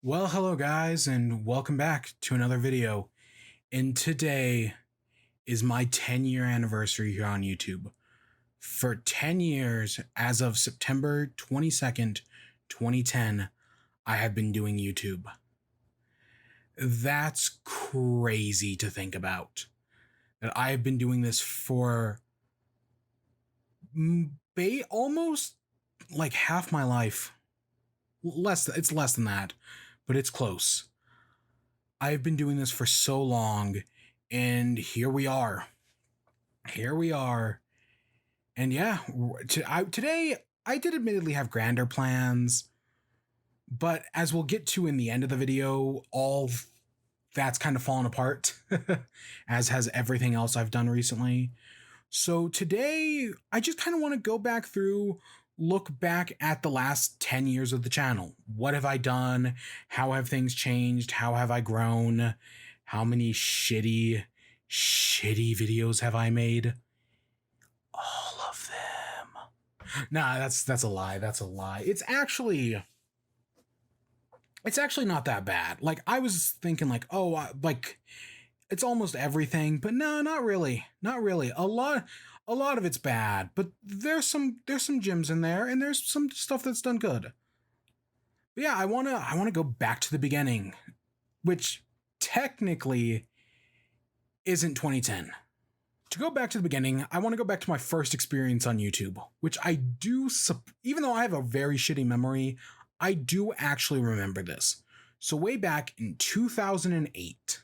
Well, hello guys, and welcome back to another video. And today is my 10-year anniversary here on YouTube. For 10 years, as of September 22nd, 2010, I have been doing YouTube. That's crazy to think about. That I have been doing this for almost like half my life. It's less than that, but it's close. I've been doing this for so long, and here we are. Here we are. And yeah, today I did admittedly have grander plans, but as we'll get to in the end of the video, all that's kind of fallen apart, as has everything else I've done recently. So today, I just kind of want to go back through, look back at the last 10 years of the channel. What have I done? How have things changed? How have I grown? How many shitty videos have I made? All of them. Nah, that's a lie. That's a lie. It's actually not that bad. Like, I was thinking like, oh, like it's almost everything, but no, not really. Not really. A lot of it's bad, but there's some gems in there, and there's some stuff that's done good. But yeah, I wanna go back to the beginning, which technically isn't 2010. To go back to the beginning, I want to go back to my first experience on YouTube, which I do, even though I have a very shitty memory, I do actually remember this. So way back in 2008,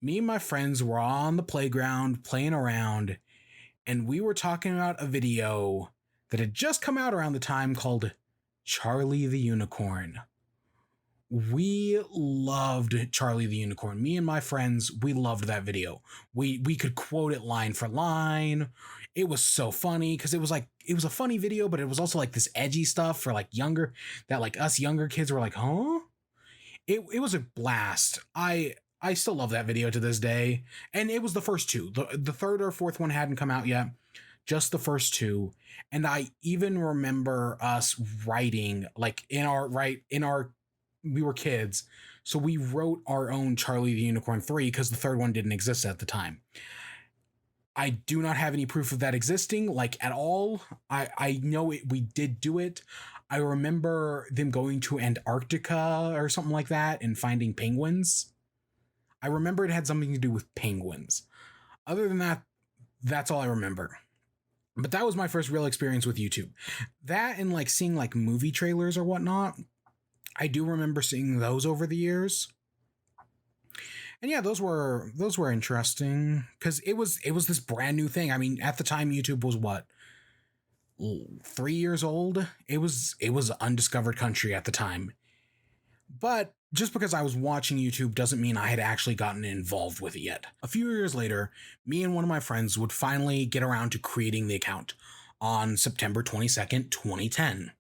me and my friends were on the playground playing around, and we were talking about a video that had just come out around the time called Charlie the Unicorn. We loved Charlie the Unicorn. Me and my friends, we loved that video. We could quote it line for line. It was so funny because it was a funny video, but it was also like this edgy stuff for like us younger kids were like, huh? It was a blast. I still love that video to this day. And it was the first two. The third or fourth one hadn't come out yet. Just the first two. And I even remember us writing, like we were kids. So we wrote our own Charlie the Unicorn 3 because the third one didn't exist at the time. I do not have any proof of that existing, like at all. I know we did do it. I remember them going to Antarctica or something like that and finding penguins. I remember it had something to do with penguins. Other than that, that's all I remember. But that was my first real experience with YouTube. That and like seeing like movie trailers or whatnot. I do remember seeing those over the years. And yeah, those were interesting because it was this brand new thing. I mean, at the time YouTube was what, 3 years old? It was undiscovered country at the time. But just because I was watching YouTube doesn't mean I had actually gotten involved with it yet. A few years later, me and one of my friends would finally get around to creating the account on September 22nd, 2010.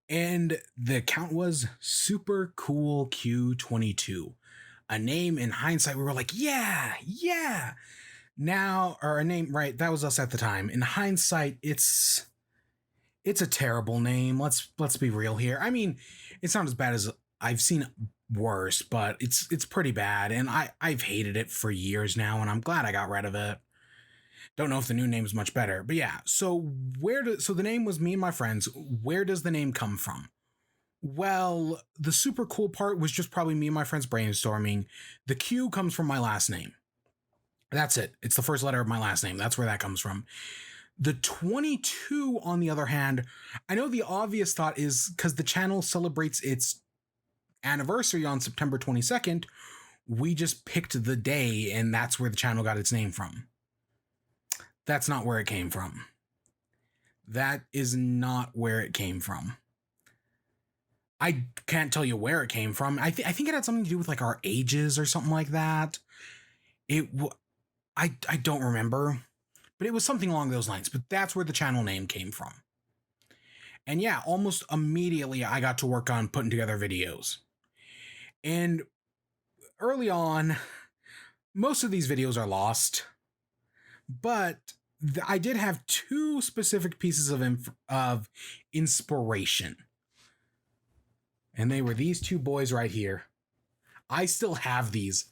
And the account was Super Cool Q22. A name in hindsight, we were like, yeah. Now, or a name, right? That was us at the time. In hindsight, it's a terrible name. Let's be real here. I mean, it's not as bad as I've seen worse, but it's pretty bad, and I've hated it for years now, and I'm glad I got rid of it. Don't know if the new name's much better, but yeah. So so the name was me and my friends. Where does the name come from? Well, the super cool part was just probably me and my friends brainstorming. The Q comes from my last name. That's it. It's the first letter of my last name. That's where that comes from. The 22, on the other hand, I know the obvious thought is because the channel celebrates its anniversary on September 22nd, we just picked the day and that's where the channel got its name from. That's not where it came from. That is not where it came from. I can't tell you where it came from. I think it had something to do with like our ages or something like that. I don't remember, but it was something along those lines. But that's where the channel name came from. And yeah, almost immediately I got to work on putting together videos. And early on, most of these videos are lost, but I did have two specific pieces of inspiration. And they were these two boys right here. I still have these.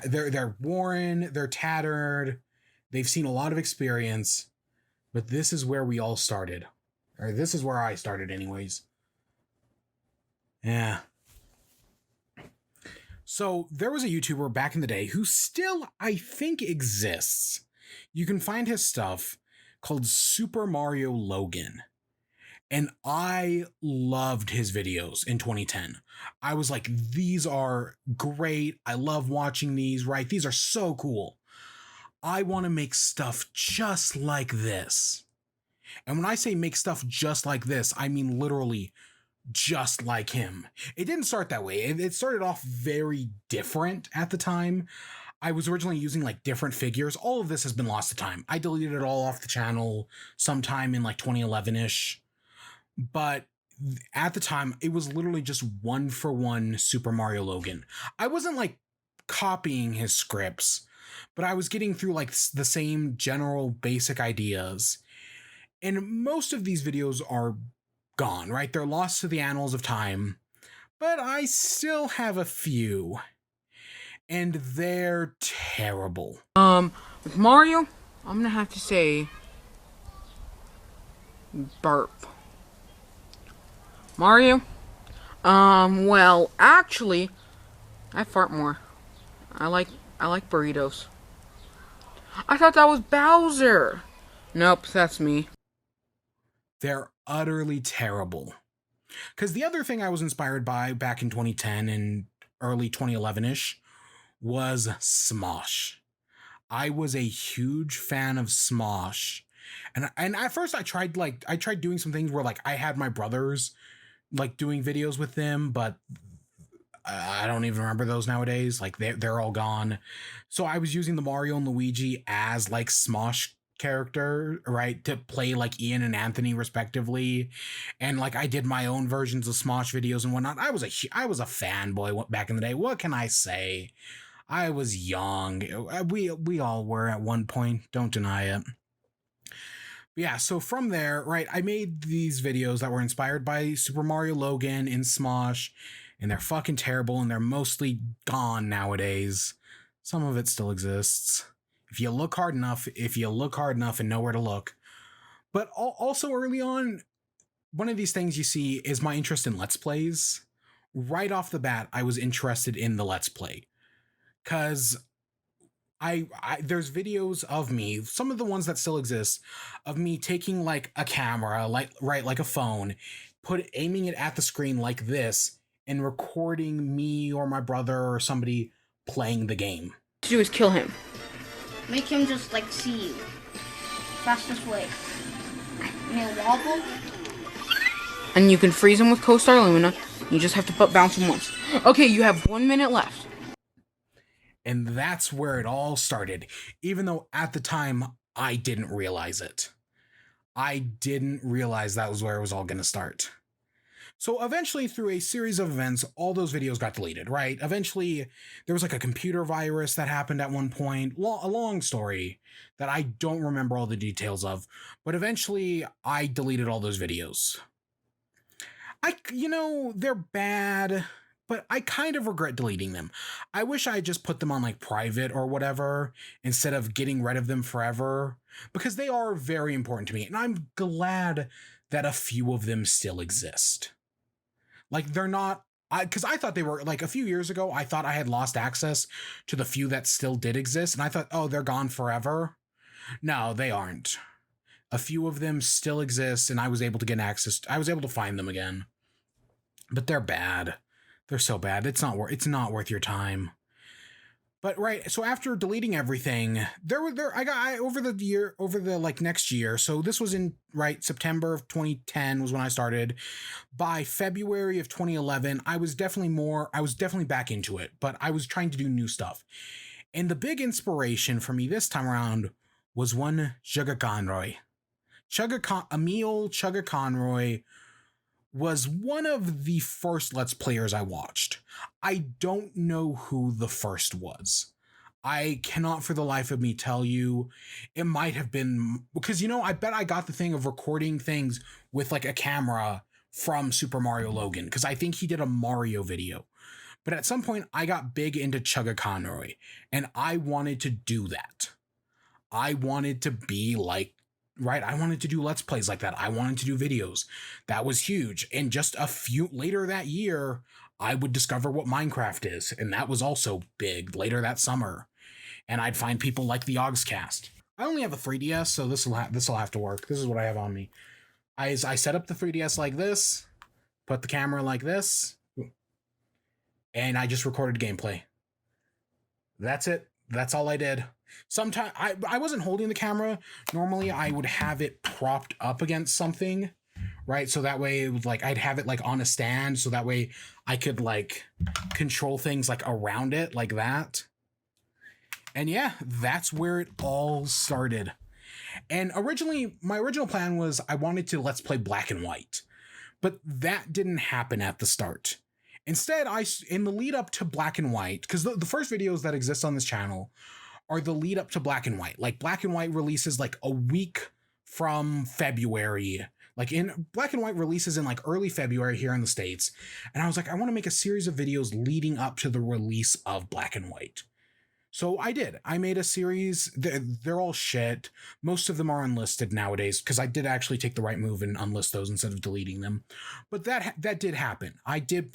They're worn, they're tattered, they've seen a lot of experience, but this is where we all started. Or this is where I started anyways. Yeah. So there was a YouTuber back in the day who still, I think, exists. You can find his stuff, called Super Mario Logan. And I loved his videos in 2010. I was like, these are great. I love watching these, right? These are so cool. I want to make stuff just like this. And when I say make stuff just like this, I mean literally just like him. It didn't start that way. It started off very different at the time. I was originally using like different figures. All of this has been lost to time. I deleted it all off the channel sometime in like 2011-ish. But at the time, it was literally just 1-for-1 Super Mario Logan. I wasn't like copying his scripts, but I was getting through like the same general basic ideas. And most of these videos are gone, right? They're lost to the annals of time, but I still have a few. And they're terrible. With Mario, I'm gonna have to say burp. Mario? Well, actually, I fart more. I like burritos. I thought that was Bowser. Nope, that's me. They're utterly terrible. Because the other thing I was inspired by back in 2010 and early 2011-ish was Smosh. I was a huge fan of Smosh. And at first I tried doing some things where like I had my brothers like doing videos with them, but I don't even remember those nowadays. Like they're all gone. So I was using the Mario and Luigi as like Smosh character, right, to play like Ian and Anthony respectively, and like I did my own versions of Smosh videos and whatnot. I was a fanboy back in the day. What can I say? I was young. We all were at one point. Don't deny it. Yeah, so from there, right, I made these videos that were inspired by Super Mario Logan and Smosh, and they're fucking terrible, and they're mostly gone nowadays. Some of it still exists. If you look hard enough and know where to look. But also early on, one of these things you see is my interest in Let's Plays. Right off the bat, I was interested in the Let's Play. Because there's videos of me, some of the ones that still exist, of me taking like a camera, like a phone, aiming it at the screen like this, and recording me or my brother or somebody playing the game. What to do is kill him. Make him just like see you. Fastest way. You wobble. And you can freeze him with Co-Star Lumina. You just have to bounce him once. Okay, you have 1 minute left. And that's where it all started, even though at the time I didn't realize it. I didn't realize that was where it was all going to start. So eventually, through a series of events, all those videos got deleted, right? Eventually, there was like a computer virus that happened at one point. A long story that I don't remember all the details of. But eventually, I deleted all those videos. They're bad, but I kind of regret deleting them. I wish I had just put them on like private or whatever instead of getting rid of them forever, because they are very important to me. And I'm glad that a few of them still exist. Like they're not, because I thought they were, like a few years ago, I thought I had lost access to the few that still did exist. And I thought, oh, they're gone forever. No, they aren't. A few of them still exist, and I was able to get access. I was able to find them again. But they're bad. They're so bad. It's not worth your time. But right, so after deleting everything, over the next year. So this was in September of 2010 was when I started. By February of 2011, I was definitely back into it, but I was trying to do new stuff. And the big inspiration for me this time around was one Chugga Conroy. Emil Chugga Conroy was one of the first Let's Players I watched. I don't know who the first was. I cannot for the life of me tell you. It might have been, because, I bet I got the thing of recording things with like a camera from Super Mario Logan, because I think he did a Mario video. But at some point, I got big into Chugga Conroy, and I wanted to do that. I wanted to be like, right? I wanted to do Let's Plays like that. I wanted to do videos. That was huge. And just a few later that year, I would discover what Minecraft is, and that was also big later that summer. And I'd find people like the Ogscast. I only have a 3DS, so this will have to work. This is what I have on me. I set up the 3DS like this, put the camera like this, and I just recorded gameplay. That's it. That's all I did. Sometimes I wasn't holding the camera. Normally I would have it propped up against something, right? So that way it was like I'd have it like on a stand, so that way I could like control things like around it like that. And yeah, that's where it all started. And originally, my original plan was I wanted to Let's Play Black and White, but that didn't happen at the start. Instead, in the lead up to Black and White, because the first videos that exist on this channel are the lead up to Black and White. Like Black and White releases like a week from February. Like in Black and White releases in like early February here in the States. And I was like, I want to make a series of videos leading up to the release of Black and White. So I did. I made a series. They're all shit. Most of them are unlisted nowadays because I did actually take the right move and unlist those instead of deleting them. But that did happen. I did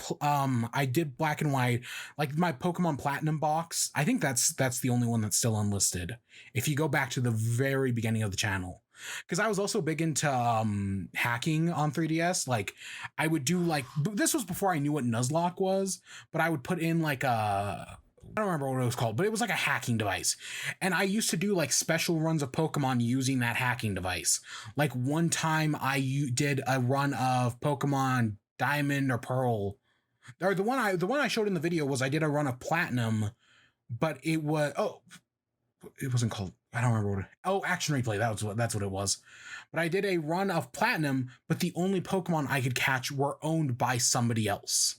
Black and White, like my Pokemon Platinum box. I think that's the only one that's still unlisted. If you go back to the very beginning of the channel. Because I was also big into hacking on 3DS. Like I would do like, this was before I knew what Nuzlocke was, but I would put in like I don't remember what it was called, but it was like a hacking device. And I used to do like special runs of Pokemon using that hacking device. Like one time I did a run of Pokemon Diamond or Pearl. Or the one I showed in the video was I did a run of Platinum, but it was, it wasn't called, I don't remember what Action Replay. That's what it was. But I did a run of Platinum, but the only Pokemon I could catch were owned by somebody else.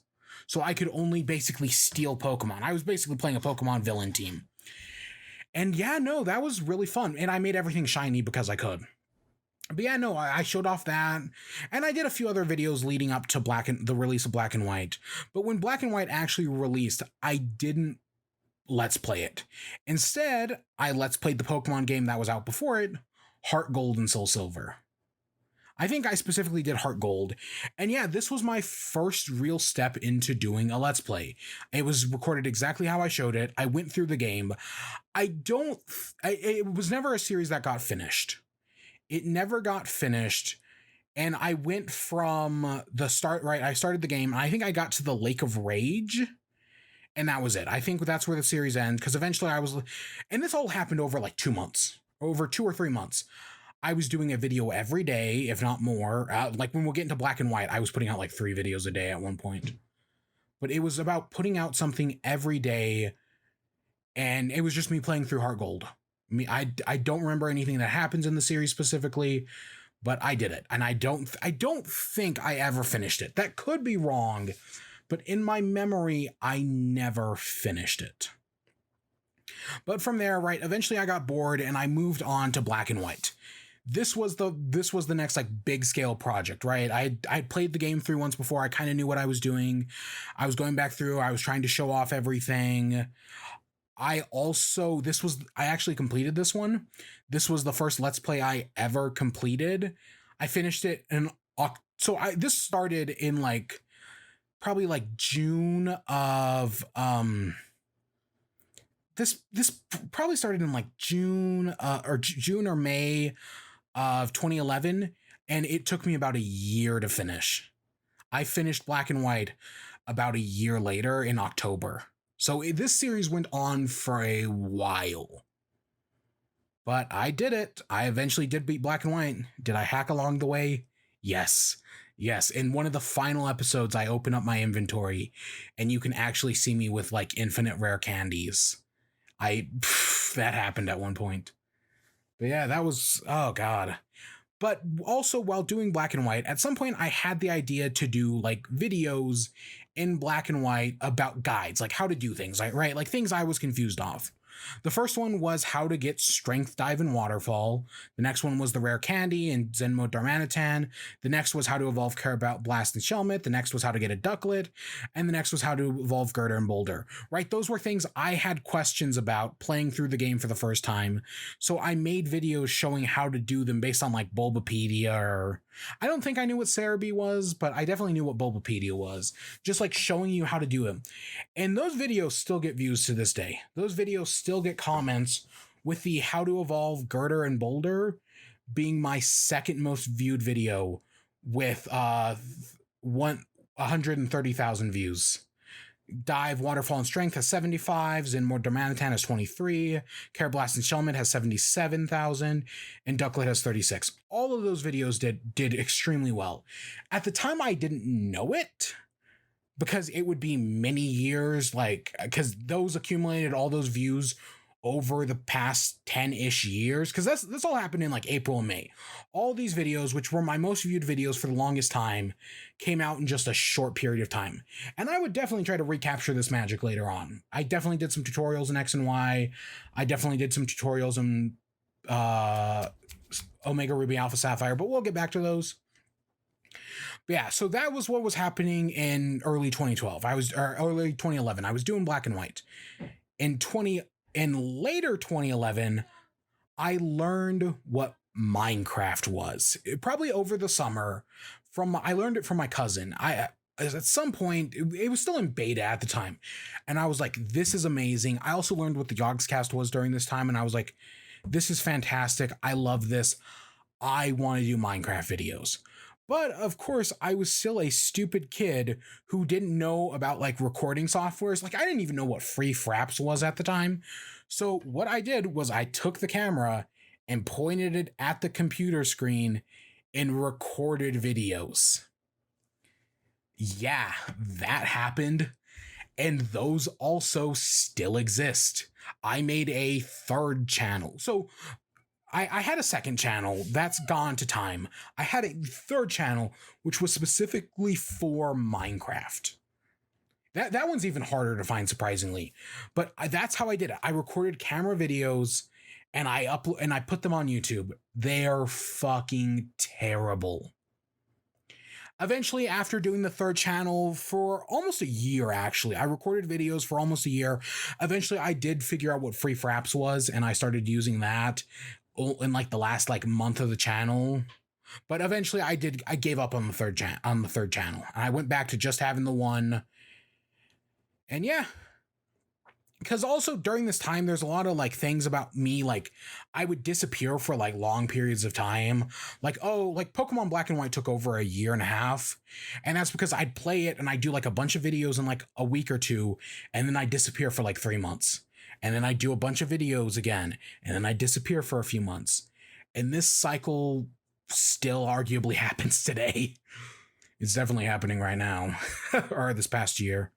So I could only basically steal Pokemon. I was basically playing a Pokemon villain team. And yeah, no, that was really fun. And I made everything shiny because I could. But yeah, no, I showed off that. And I did a few other videos leading up to the release of Black and White. But when Black and White actually released, I didn't Let's Play it. Instead, I Let's Played the Pokemon game that was out before it, Heart Gold and Soul Silver. I think I specifically did Heart Gold. And yeah, this was my first real step into doing a Let's Play. It was recorded exactly how I showed it. I went through the game. It was never a series that got finished. It never got finished. And I went from the start, right? I started the game, and I think I got to the Lake of Rage. And that was it. I think that's where the series ends, because eventually and this all happened over like 2 months, over 2 or 3 months. I was doing a video every day, if not more. Like when we'll get into Black and White, I was putting out like 3 videos a day at one point. But it was about putting out something every day, and it was just me playing through Heart Gold. I don't remember anything that happens in the series specifically, but I did it, and I don't think I ever finished it. That could be wrong, but in my memory, I never finished it. But from there, right, eventually I got bored and I moved on to Black and White. This was the next like big scale project, right? I played the game through once before. I kind of knew what I was doing. I was going back through. I was trying to show off everything. I actually completed this one. This was the first Let's Play I ever completed. I finished it this started in like probably like June of this probably started in like June or May of 2011, and it took me about a year to finish. I finished Black and White about a year later in October. So this series went on for a while. But I did it. I eventually did beat Black and White. Did I hack along the way? Yes. Yes. In one of the final episodes, I open up my inventory and you can actually see me with like infinite rare candies. That happened at one point. But yeah, that was, oh God. But also while doing Black and White, at some point I had the idea to do like videos in Black and White about guides, like how to do things, right? Like things I was confused of. The first one was how to get Strength Dive and Waterfall. The next one was the Rare Candy and Zenmo Darmanitan. The next was how to evolve Carabout, Blast, and Shelmet. The next was how to get a Ducklet. And the next was how to evolve Girder and Boulder, right? Those were things I had questions about playing through the game for the first time. So I made videos showing how to do them based on like Bulbapedia, or I don't think I knew what Cerebi was, but I definitely knew what Bulbapedia was. Just like showing you how to do it. And those videos still get views to this day. Those videos still get comments, with the how to evolve Girder and Boulder being my second most viewed video with 130,000 views. Dive, Waterfall, and Strength has 75, Zenmore Darmanitan has 23, Carablast and Shelmet has 77,000, and Ducklet has 36. All of those videos did extremely well. At the time, I didn't know it, because it would be many years, like, because those accumulated all those views over the past 10-ish years, because this all happened in like April and May. All these videos, which were my most viewed videos for the longest time, came out in just a short period of time. And I would definitely try to recapture this magic later on. I definitely did some tutorials in X and Y. I definitely did some tutorials in Omega Ruby Alpha Sapphire, but we'll get back to those. But yeah, so that was what was happening in early 2012. Early 2011. I was doing black and white. In later 2011, I learned what Minecraft was. Probably over the summer. I learned it from my cousin. At some point, it was still in beta at the time, and I was like, this is amazing. I also learned what the Yogscast was during this time, and I was like, this is fantastic. I love this. I want to do Minecraft videos. But of course, I was still a stupid kid who didn't know about like recording softwares. Like, I didn't even know what Free Fraps was at the time. So what I did was I took the camera and pointed it at the computer screen and recorded videos. Yeah, that happened. And those also still exist. I made a third channel. So I had a second channel that's gone to time. I had a third channel, which was specifically for Minecraft. That one's even harder to find, surprisingly. But that's how I did it. I recorded camera videos and I put them on YouTube. They're fucking terrible. Eventually, after doing the third channel for almost a year, actually, I recorded videos for almost a year. Eventually, I did figure out what Free Fraps was, and I started using that in like the last like month of the channel. But eventually I gave up on the third channel, and I went back to just having the one. And yeah, because also during this time, there's a lot of like things about me, like I would disappear for like long periods of time. Like, like Pokemon Black and White took over a year and a half. And that's because I'd play it and I'd do like a bunch of videos in like a week or two. And then I'd disappear for like 3 months. And then I do a bunch of videos again, and then I disappear for a few months. And this cycle still arguably happens today. It's definitely happening right now, or this past year.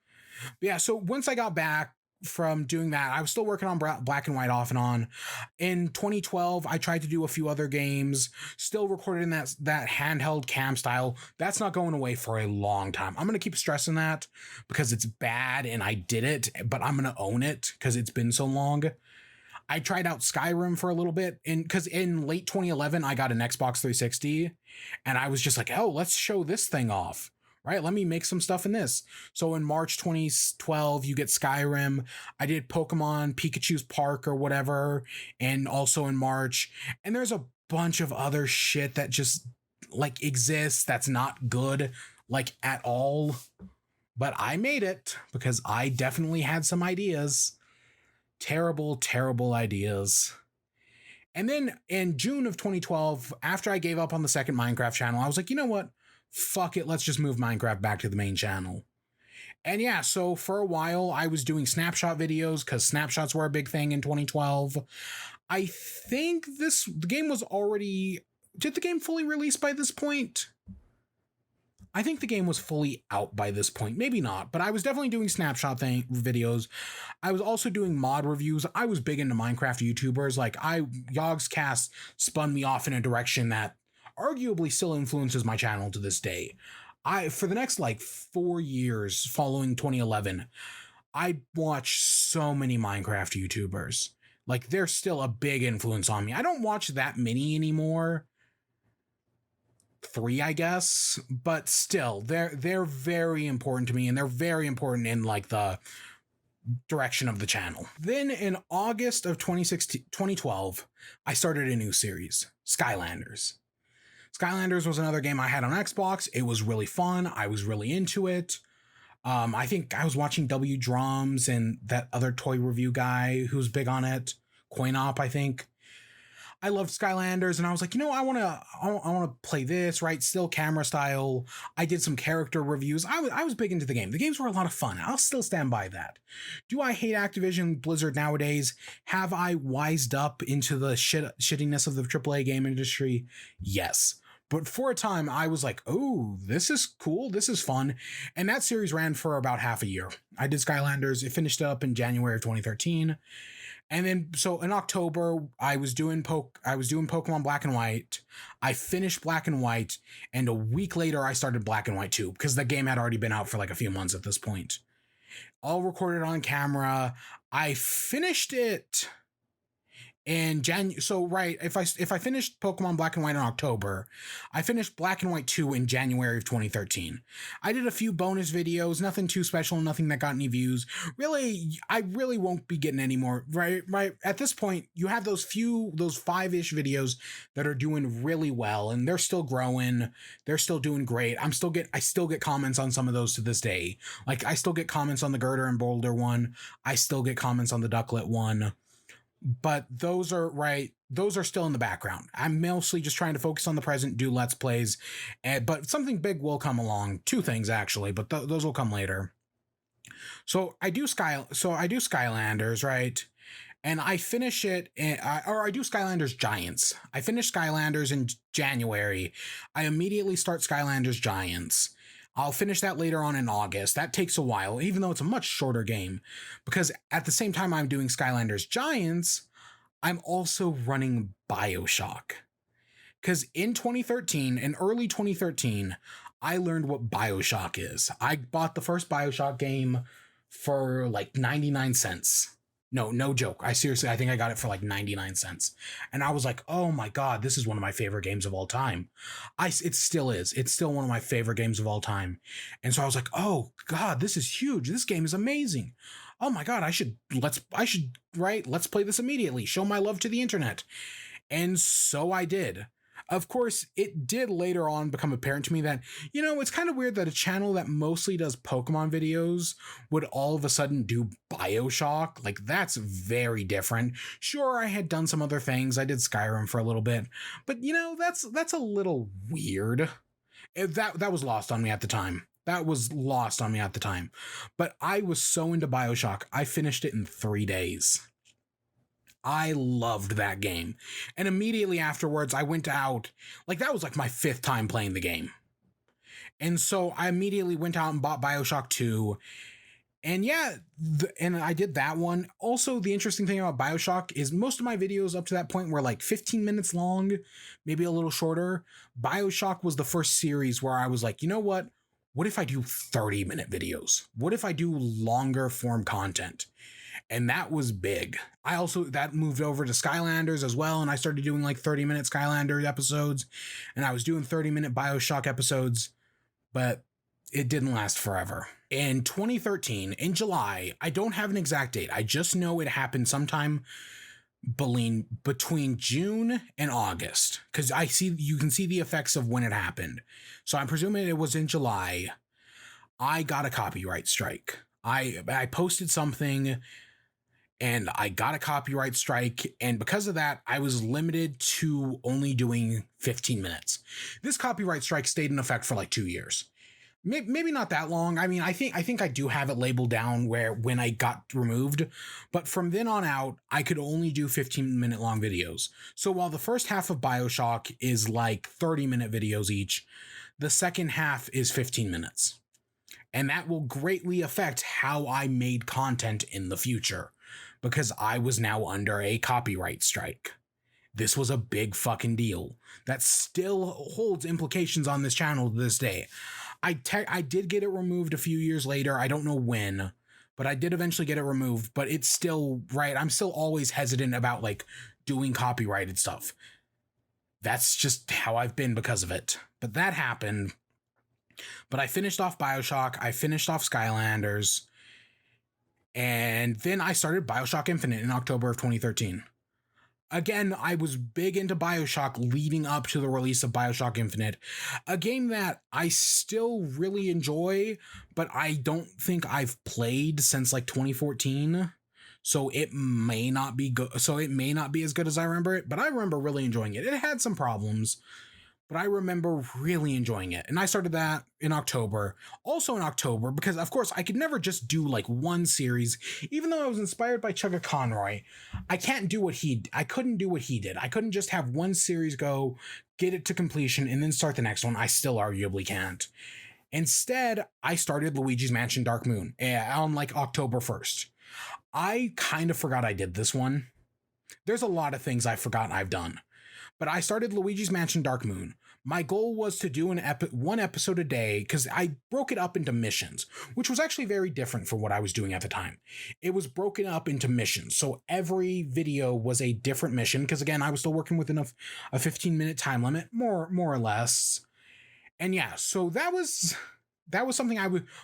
But yeah, so once I got back from doing that, I was still working on Black and White off and on. In 2012, I tried to do a few other games, still recorded in that handheld cam style. That's not going away for a long time. I'm going to keep stressing that because it's bad and I did it, but I'm going to own it because it's been so long. I tried out Skyrim for a little bit, and because in late 2011, I got an Xbox 360 and I was just like, oh, let's show this thing off. Right, let me make some stuff in this. So in March 2012, you get Skyrim. I did Pokemon Pikachu's Park or whatever, and also in March. And there's a bunch of other shit that just like exists that's not good, like at all. But I made it because I definitely had some ideas. Terrible, terrible ideas. And then in June of 2012, after I gave up on the second Minecraft channel, I was like, you know what? Fuck it, let's just move Minecraft back to the main channel. And yeah, so for a while I was doing snapshot videos because snapshots were a big thing in 2012. I think the game was already... Did the game fully release by this point? I think the game was fully out by this point. Maybe not, but I was definitely doing snapshot videos. I was also doing mod reviews. I was big into Minecraft YouTubers. Like, Yogscast spun me off in a direction that arguably still influences my channel to this day. For the next like 4 years following 2011, I watch so many Minecraft YouTubers. Like, they're still a big influence on me. I don't watch that many anymore. 3, I guess, but still, they're very important to me, and they're very important in like the direction of the channel. Then in August of 2012, I started a new series, Skylanders. Skylanders was another game I had on Xbox. It was really fun. I was really into it. I think I was watching W Drums and that other toy review guy who's big on it, Coinop, I think. I loved Skylanders, and I was like, I want to play this, right? Still camera style. I did some character reviews. I was big into the game. The games were a lot of fun. I'll still stand by that. Do I hate Activision Blizzard nowadays? Have I wised up into the shittiness of the AAA game industry? Yes. But for a time, I was like, oh, this is cool. This is fun. And that series ran for about half a year. I did Skylanders. It finished up in January of 2013. And then, so in October, I was doing Pokemon Black and White. I finished Black and White, and a week later, I started Black and White 2, because the game had already been out for like a few months at this point. All recorded on camera. I finished it in January. So right, if I finished Pokemon Black and White in October, I finished Black and White 2 in January of 2013. I did a few bonus videos, nothing too special, nothing that got any views. Really, I really won't be getting any more. Right. At this point, you have those 5-ish videos that are doing really well, and they're still growing. They're still doing great. I still get comments on some of those to this day. Like, I still get comments on the Girder and Boulder one. I still get comments on the Ducklet one. But those are still in the background. I'm mostly just trying to focus on the present, do Let's Plays, but something big will come along. 2 things actually, but those will come later. So I do Skylanders, right? And I finish it, or I do Skylanders Giants. I finish Skylanders in January. I immediately start Skylanders Giants. I'll finish that later on in August. That takes a while, even though it's a much shorter game, because at the same time I'm doing Skylanders Giants, I'm also running BioShock. Because in early 2013, I learned what BioShock is. I bought the first BioShock game for like 99 cents. No joke. I think I got it for like 99 cents. And I was like, oh my God, this is one of my favorite games of all time. It still is. It's still one of my favorite games of all time. And so I was like, oh God, this is huge. This game is amazing. Oh my God, let's play this immediately. Show my love to the internet. And so I did. Of course, it did later on become apparent to me that, it's kind of weird that a channel that mostly does Pokemon videos would all of a sudden do BioShock. Like, that's very different. Sure, I had done some other things. I did Skyrim for a little bit, but that's a little weird. That was lost on me at the time. But I was so into BioShock, I finished it in 3 days. I loved that game. And immediately afterwards, I went out, like, that was like my 5th time playing the game. And so I immediately went out and bought BioShock 2. And yeah, and I did that one. Also, the interesting thing about BioShock is most of my videos up to that point were like 15 minutes long, maybe a little shorter. BioShock was the first series where I was like, you know what? What if I do 30-minute videos? What if I do longer form content? And that was big. That moved over to Skylanders as well. And I started doing like 30-minute Skylanders episodes, and I was doing 30-minute BioShock episodes, but it didn't last forever. In 2013, in July, I don't have an exact date. I just know it happened sometime between June and August, because you can see the effects of when it happened. So I'm presuming it was in July. I got a copyright strike. I posted something and I got a copyright strike, and because of that, I was limited to only doing 15 minutes. This copyright strike stayed in effect for like 2 years. Maybe not that long. I mean, I think I do have it labeled down when I got removed, but from then on out, I could only do 15-minute long videos. So while the first half of BioShock is like 30-minute videos each, the second half is 15 minutes. And that will greatly affect how I made content in the future, because I was now under a copyright strike. This was a big fucking deal that still holds implications on this channel to this day. I did get it removed a few years later. I don't know when, but I did eventually get it removed. But it's still, right, I'm still always hesitant about like doing copyrighted stuff. That's just how I've been because of it. But that happened. But I finished off BioShock, I finished off Skylanders, and then I started BioShock Infinite in October of 2013. Again, I was big into BioShock leading up to the release of BioShock Infinite, a game that I still really enjoy, but I don't think I've played since like 2014. So it may not be good. So it may not be as good as I remember it, but I remember really enjoying it. It had some problems, but I remember really enjoying it. And I started that in October. Also in October, because of course I could never just do like one series, even though I was inspired by Chugga Conroy. I couldn't do what he did. I couldn't just have one series go, get it to completion, and then start the next one. I still arguably can't. Instead, I started Luigi's Mansion Dark Moon on like October 1st. I kind of forgot I did this one. There's a lot of things I forgot I've done. But I started Luigi's Mansion Dark Moon. My goal was to do one episode a day, because I broke it up into missions, which was actually very different from what I was doing at the time. It was broken up into missions, so every video was a different mission, because again, I was still working within a 15-minute time limit, more or less. And yeah, so that was something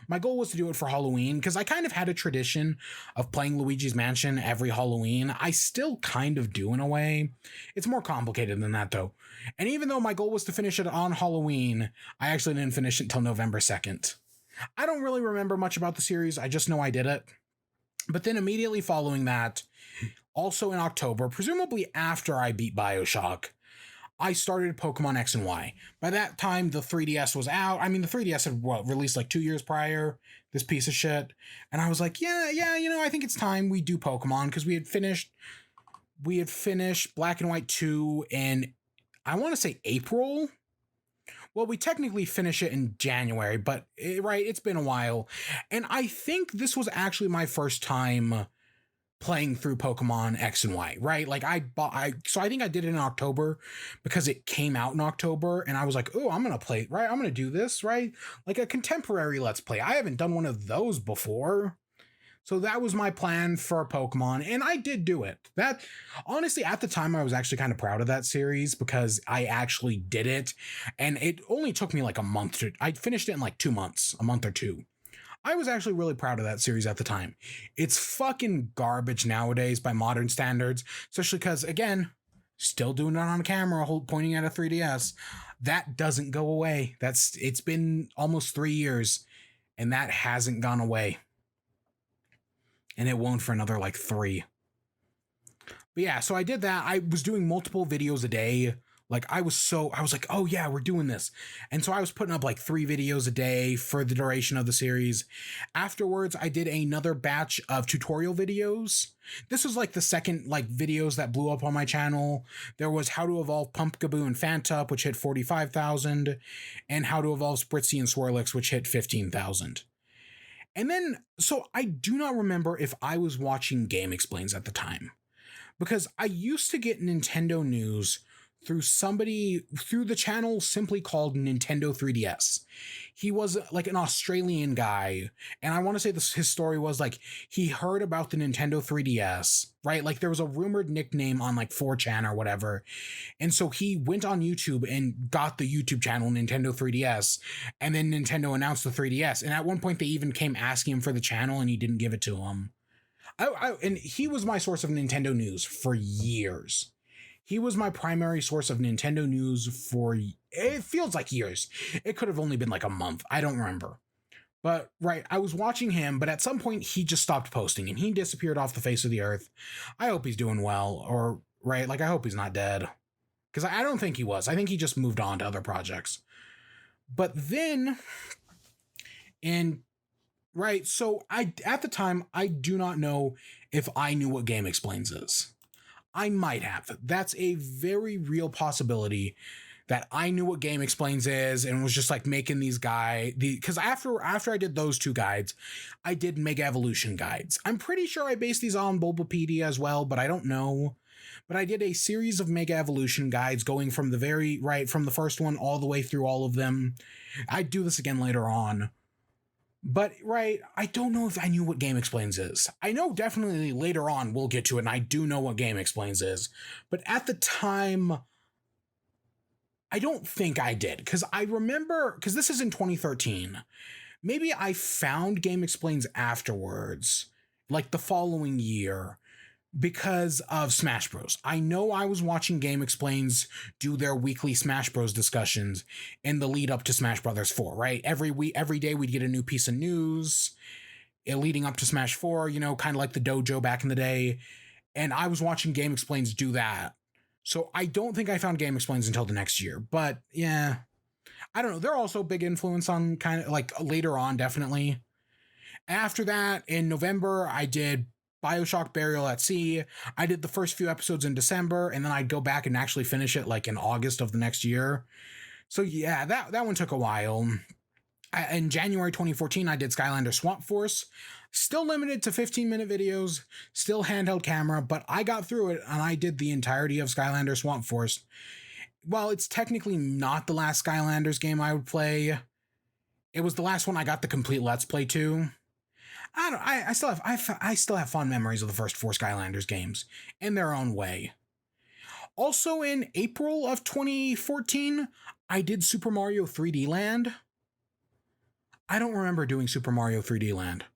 my goal was to do it for Halloween, because I kind of had a tradition of playing Luigi's Mansion every Halloween. I still kind of do in a way. It's more complicated than that though. And even though my goal was to finish it on Halloween, I actually didn't finish it until November 2nd. I don't really remember much about the series. I just know I did it. But then immediately following that, also in October, presumably after I beat BioShock, I started Pokemon X and Y. By that time, the 3DS was out. I mean, the 3DS had released like 2 years prior, this piece of shit. And I was like, yeah, I think it's time we do Pokemon, because we had finished Black and White 2 in, I want to say April. Well, we technically finish it in January, but it's been a while. And I think this was actually my first time playing through Pokemon X and Y, right? Like so I think I did it in October because it came out in October, and I was like, oh, I'm going to play, right? I'm going to do this, right? Like a contemporary Let's Play. I haven't done one of those before. So that was my plan for Pokemon, and I did do it. That, honestly, at the time, I was actually kind of proud of that series because I actually did it, and it only took me like a month I finished it in like 2 months, a month or two. I was actually really proud of that series at the time. It's fucking garbage nowadays by modern standards, especially because, again, still doing it on camera, pointing at a 3DS. That doesn't go away. It's been almost 3 years, and that hasn't gone away. And it won't for another like 3. But yeah, so I did that. I was doing multiple videos a day. Like I was like, oh yeah, we're doing this. And so I was putting up like 3 videos a day for the duration of the series. Afterwards, I did another batch of tutorial videos. This was like the second like videos that blew up on my channel. There was how to evolve Pumpkaboo and Phantup, which hit 45,000, and how to evolve Spritzee and Swirlix, which hit 15,000. And then, so I do not remember if I was watching Game Explains at the time, because I used to get Nintendo news through the channel simply called Nintendo 3DS. He was like an Australian guy, and I want to say his story was like, he heard about the Nintendo 3DS, right? Like there was a rumored nickname on like 4chan or whatever. And so he went on YouTube and got the YouTube channel Nintendo 3DS, and then Nintendo announced the 3DS. And at one point they even came asking him for the channel, and he didn't give it to him. And he was my source of Nintendo news for years. He was my primary source of Nintendo news for, it feels like years. It could have only been like a month. I don't remember. But, right, I was watching him, but at some point he just stopped posting and he disappeared off the face of the earth. I hope he's doing well, or, right, like I hope he's not dead. Because I don't think he was. I think he just moved on to other projects. But then, right, so at the time, I do not know if I knew what Game Explains is. I might have. That's a very real possibility that I knew what Game Explains is and was just like making these because after I did those 2 guides, I did Mega Evolution guides. I'm pretty sure I based these on Bulbapedia as well, but I don't know. But I did a series of Mega Evolution guides going from from the first one all the way through all of them. I'd do this again later on. But right, I don't know if I knew what Game Explains is. I know definitely later on we'll get to it, and I do know what Game Explains is. But at the time, I don't think I did, because I remember, because this is in 2013. Maybe I found Game Explains afterwards, like the following year, because of Smash Bros. I know I was watching Game Explains do their weekly Smash Bros discussions in the lead up to Smash Brothers 4, right? Every day we'd get a new piece of news leading up to Smash 4, you know, kind of like the dojo back in the day. And I was watching Game Explains do that. So I don't think I found Game Explains until the next year. But yeah, I don't know. They're also a big influence on kind of like later on, definitely. After that, in November, I did Bioshock Burial at Sea. I did the first few episodes in December, and then I'd go back and actually finish it like in August of the next year. So yeah, that one took a while. In January 2014, I did Skylander Swamp Force. Still limited to 15-minute videos, still handheld camera, but I got through it and I did the entirety of Skylander Swamp Force. While it's technically not the last Skylanders game I would play, it was the last one I got the complete Let's Play to. I still have fond memories of the first 4 Skylanders games in their own way. Also in April of 2014, I did Super Mario 3D Land. I don't remember doing Super Mario 3D Land.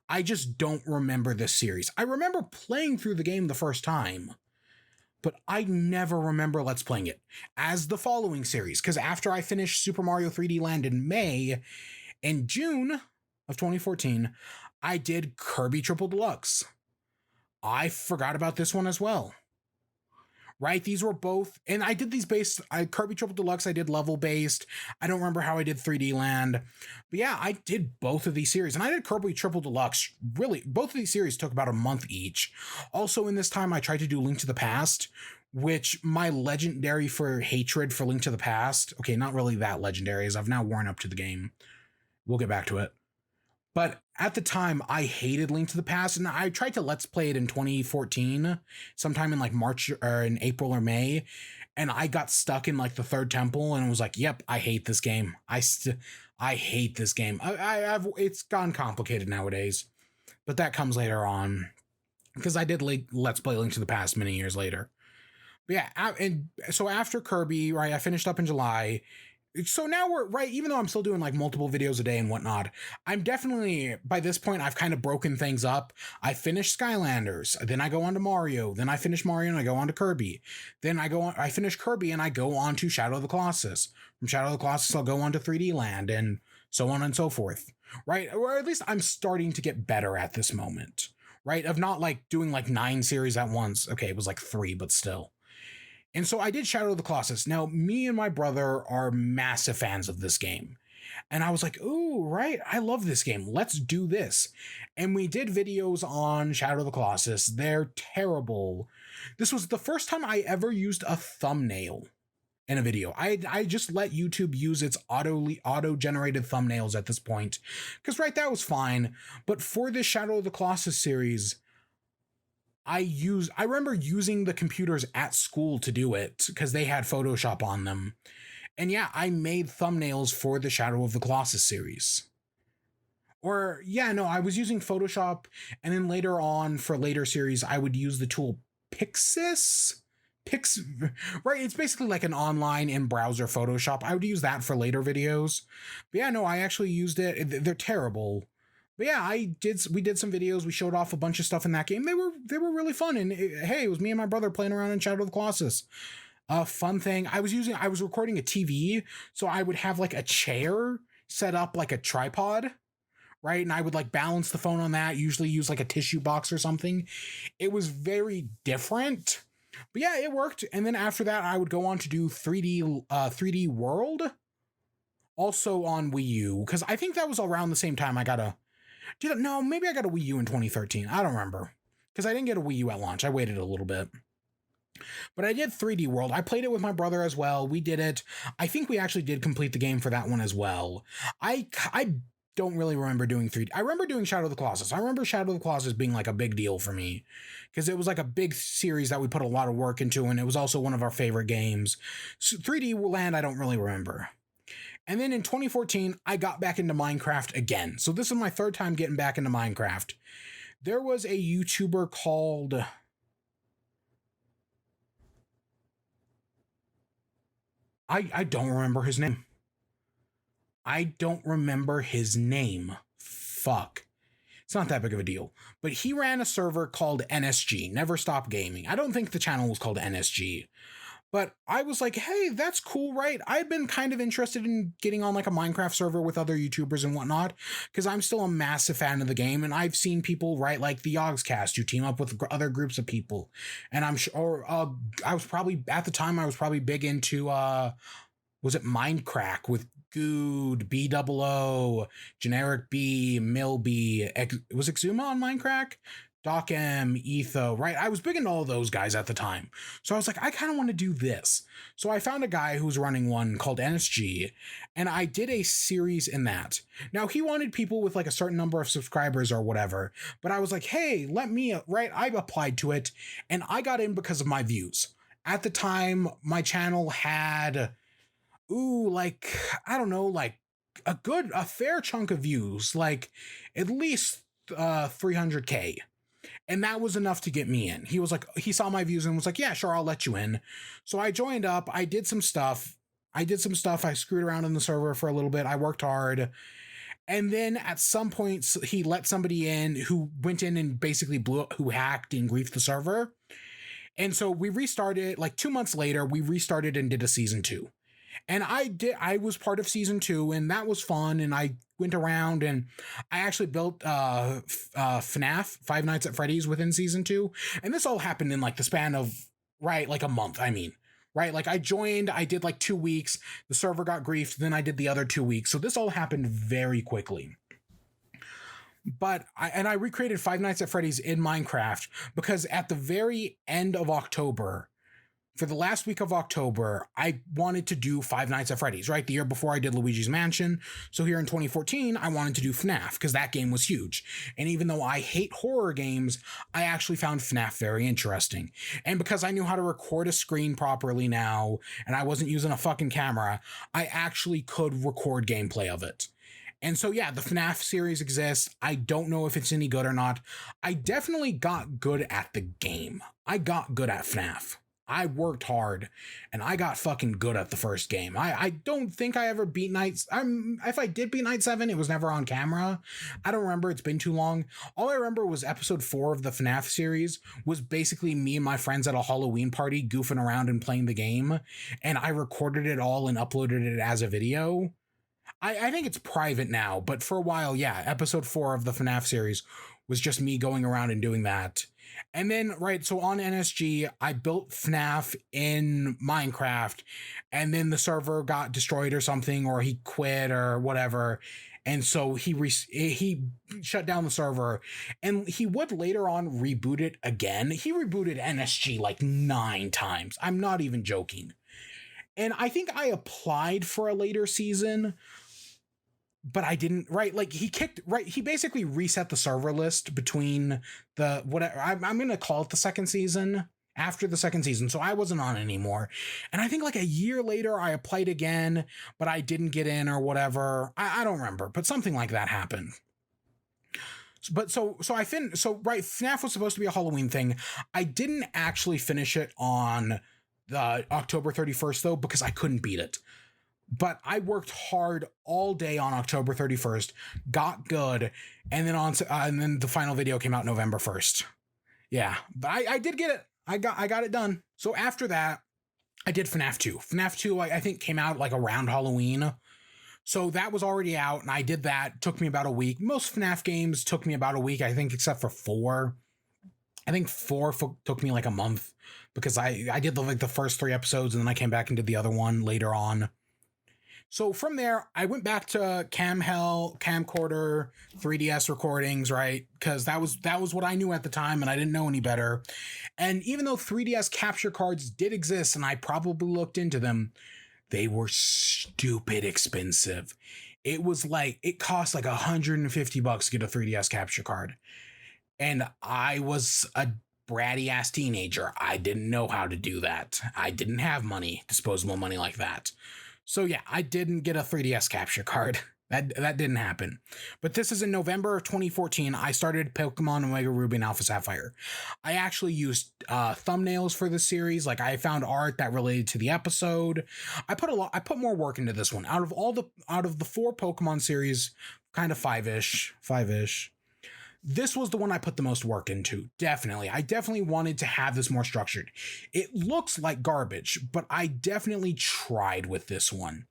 I just don't remember this series. I remember playing through the game the first time, but I never remember Let's Playing it as the following series, because after I finished Super Mario 3D Land in May, in June of 2014, I did Kirby Triple Deluxe. I forgot about this one as well. Right? These were both, and I did these Kirby Triple Deluxe, I did level based. I don't remember how I did 3D Land. But yeah, I did both of these series, and I did Kirby Triple Deluxe. Really, both of these series took about a month each. Also in this time, I tried to do Link to the Past, which my legendary for hatred for Link to the Past, okay, not really that legendary, as I've now worn up to the game. We'll get back to it. But at the time, I hated Link to the Past, and I tried to Let's Play it in 2014, sometime in like March or in April or May, and I got stuck in like the third temple, and was like, "Yep, I hate this game. I hate this game." It's gone complicated nowadays, but that comes later on, because I did Let's Play Link to the Past many years later. But yeah, and so after Kirby, right, I finished up in July. So now we're right, even though I'm still doing like multiple videos a day and whatnot, I'm definitely, by this point, I've kind of broken things up. I finish Skylanders, then I go on to Mario, then I finish Mario and I go on to Kirby. Then I finish Kirby and I go on to Shadow of the Colossus. From Shadow of the Colossus, I'll go on to 3D Land and so on and so forth. Right? Or at least I'm starting to get better at this moment. Right? Of not like doing like 9 series at once. Okay, it was like 3, but still. And so I did Shadow of the Colossus. Now, me and my brother are massive fans of this game. And I was like, ooh, right, I love this game. Let's do this. And we did videos on Shadow of the Colossus. They're terrible. This was the first time I ever used a thumbnail in a video. I just let YouTube use its auto-generated thumbnails at this point. Because, right, that was fine. But for this Shadow of the Colossus series, I remember using the computers at school to do it because they had Photoshop on them. And yeah, I made thumbnails for the Shadow of the Colossus series. Or yeah, no, I was using Photoshop, and then later on for later series, I would use the tool right? It's basically like an online in-browser Photoshop. I would use that for later videos. But yeah, no, I actually used it. They're terrible. But yeah, we did some videos. We showed off a bunch of stuff in that game. They were really fun. And hey, it was me and my brother playing around in Shadow of the Colossus. A fun thing. I was recording a TV, so I would have like a chair set up like a tripod, right? And I would like balance the phone on that, usually use like a tissue box or something. It was very different. But yeah, it worked. And then after that, I would go on to do 3D World, also on Wii U, because I think that was around the same time I got a no, maybe I got a Wii U in 2013. I don't remember, because I didn't get a Wii U at launch. I waited a little bit. But I did 3D World. I played it with my brother as well. We did it. I think we actually did complete the game for that one as well. I don't really remember doing 3D. I remember doing Shadow of the Colossus. I remember Shadow of the Colossus being like a big deal for me, because it was like a big series that we put a lot of work into, and it was also one of our favorite games. So 3D Land, I don't really remember. And then in 2014, I got back into Minecraft again. So this is my third time getting back into Minecraft. There was a YouTuber called... I don't remember his name. I don't remember his name. Fuck. It's not that big of a deal. But he ran a server called NSG, Never Stop Gaming. I don't think the channel was called NSG. But I was like, hey, that's cool, right? I've been kind of interested in getting on like a Minecraft server with other YouTubers and whatnot, because I'm still a massive fan of the game, and I've seen people write like the Yogscast, who team up with other groups of people. And I'm sure, I was probably, at the time, I was probably big into, was it Mindcrack with Good, B00, Generic B, Mill B, was Exuma on Mindcrack? Doc M, Etho, right? I was big into all those guys at the time. So I was like, I kind of want to do this. So I found a guy who's running one called NSG, and I did a series in that. Now, he wanted people with like a certain number of subscribers or whatever, but I was like, hey, let me, right? I applied to it, and I got in because of my views. At the time, my channel had, like, I don't know, like a fair chunk of views, like at least 300K. And that was enough to get me in. He was like, he saw my views and was like, yeah, sure, I'll let you in. So I joined up. I did some stuff. I screwed around in the server for a little bit. I worked hard. And then at some point, he let somebody in who went in and basically who hacked and griefed the server. And so we restarted, like 2 months later, we restarted and did a season 2. And I was part of season 2, and that was fun. And I went around and I actually built FNAF, Five Nights at Freddy's, within season 2. And this all happened in like the span of, right, like a month, I mean, right? Like I joined, I did like 2 weeks, the server got griefed, then I did the other 2 weeks. So this all happened very quickly. But I recreated Five Nights at Freddy's in Minecraft because at the very end of October, for the last week of October, I wanted to do Five Nights at Freddy's, right? The year before I did Luigi's Mansion. So here in 2014, I wanted to do FNAF because that game was huge. And even though I hate horror games, I actually found FNAF very interesting. And because I knew how to record a screen properly now, and I wasn't using a fucking camera, I actually could record gameplay of it. And so, yeah, the FNAF series exists. I don't know if it's any good or not. I definitely got good at the game. I got good at FNAF. I worked hard, and I got fucking good at the first game. I don't think I ever beat if I did beat Night 7, it was never on camera. I don't remember. It's been too long. All I remember was episode 4 of the FNAF series was basically me and my friends at a Halloween party goofing around and playing the game, and I recorded it all and uploaded it as a video. I think it's private now, but for a while, yeah, episode 4 of the FNAF series was just me going around and doing that. And then, right, so on NSG, I built FNAF in Minecraft, and then the server got destroyed or something, or he quit or whatever. And so he shut down the server, and he would later on reboot it again. He rebooted NSG like 9 times. I'm not even joking. And I think I applied for a later season, but I didn't, right? Like he basically reset the server list between the, whatever, I'm going to call it the second season, after the second season. So I wasn't on anymore. And I think like a year later I applied again, but I didn't get in or whatever. I don't remember, but something like that happened. But so FNAF was supposed to be a Halloween thing. I didn't actually finish it on the October 31st though, because I couldn't beat it. But I worked hard all day on October 31st, got good, and then the final video came out November 1st. Yeah, but I did get it. I got it done. So after that, I did FNAF 2. FNAF 2, I think, came out like around Halloween. So that was already out, and I did that. It took me about a week. Most FNAF games took me about a week, I think, except for 4. I think 4 took me like a month because I did the first 3 episodes, and then I came back and did the other one later on. So from there, I went back to camcorder, 3DS recordings, right? Because that was what I knew at the time, and I didn't know any better. And even though 3DS capture cards did exist, and I probably looked into them, they were stupid expensive. It cost like $150 to get a 3DS capture card. And I was a bratty ass teenager. I didn't know how to do that. I didn't have money, disposable money like that. So yeah, I didn't get a 3DS capture card. That didn't happen. But this is in November of 2014. I started Pokemon Omega Ruby and Alpha Sapphire. I actually used thumbnails for the series. Like I found art that related to the episode. I put more work into this one. Out of the 4 Pokemon series, kind of five-ish. This was the one I put the most work into. Definitely. I definitely wanted to have this more structured. It looks like garbage, but I definitely tried with this one.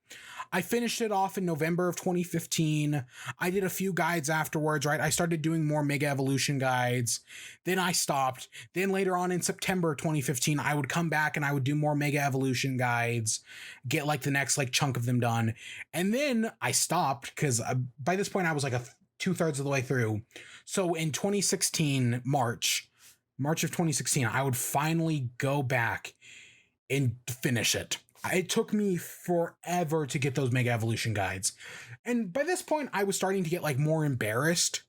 I finished it off in November of 2015. I did a few guides afterwards, right? I started doing more Mega Evolution guides. Then I stopped. Then later on in September 2015, I would come back and I would do more Mega Evolution guides, get like the next like chunk of them done. And then I stopped because by this point I was like 2/3 of the way through. So in 2016, March of 2016, I would finally go back and finish it. It took me forever to get those Mega Evolution guides. And by this point, I was starting to get like more embarrassed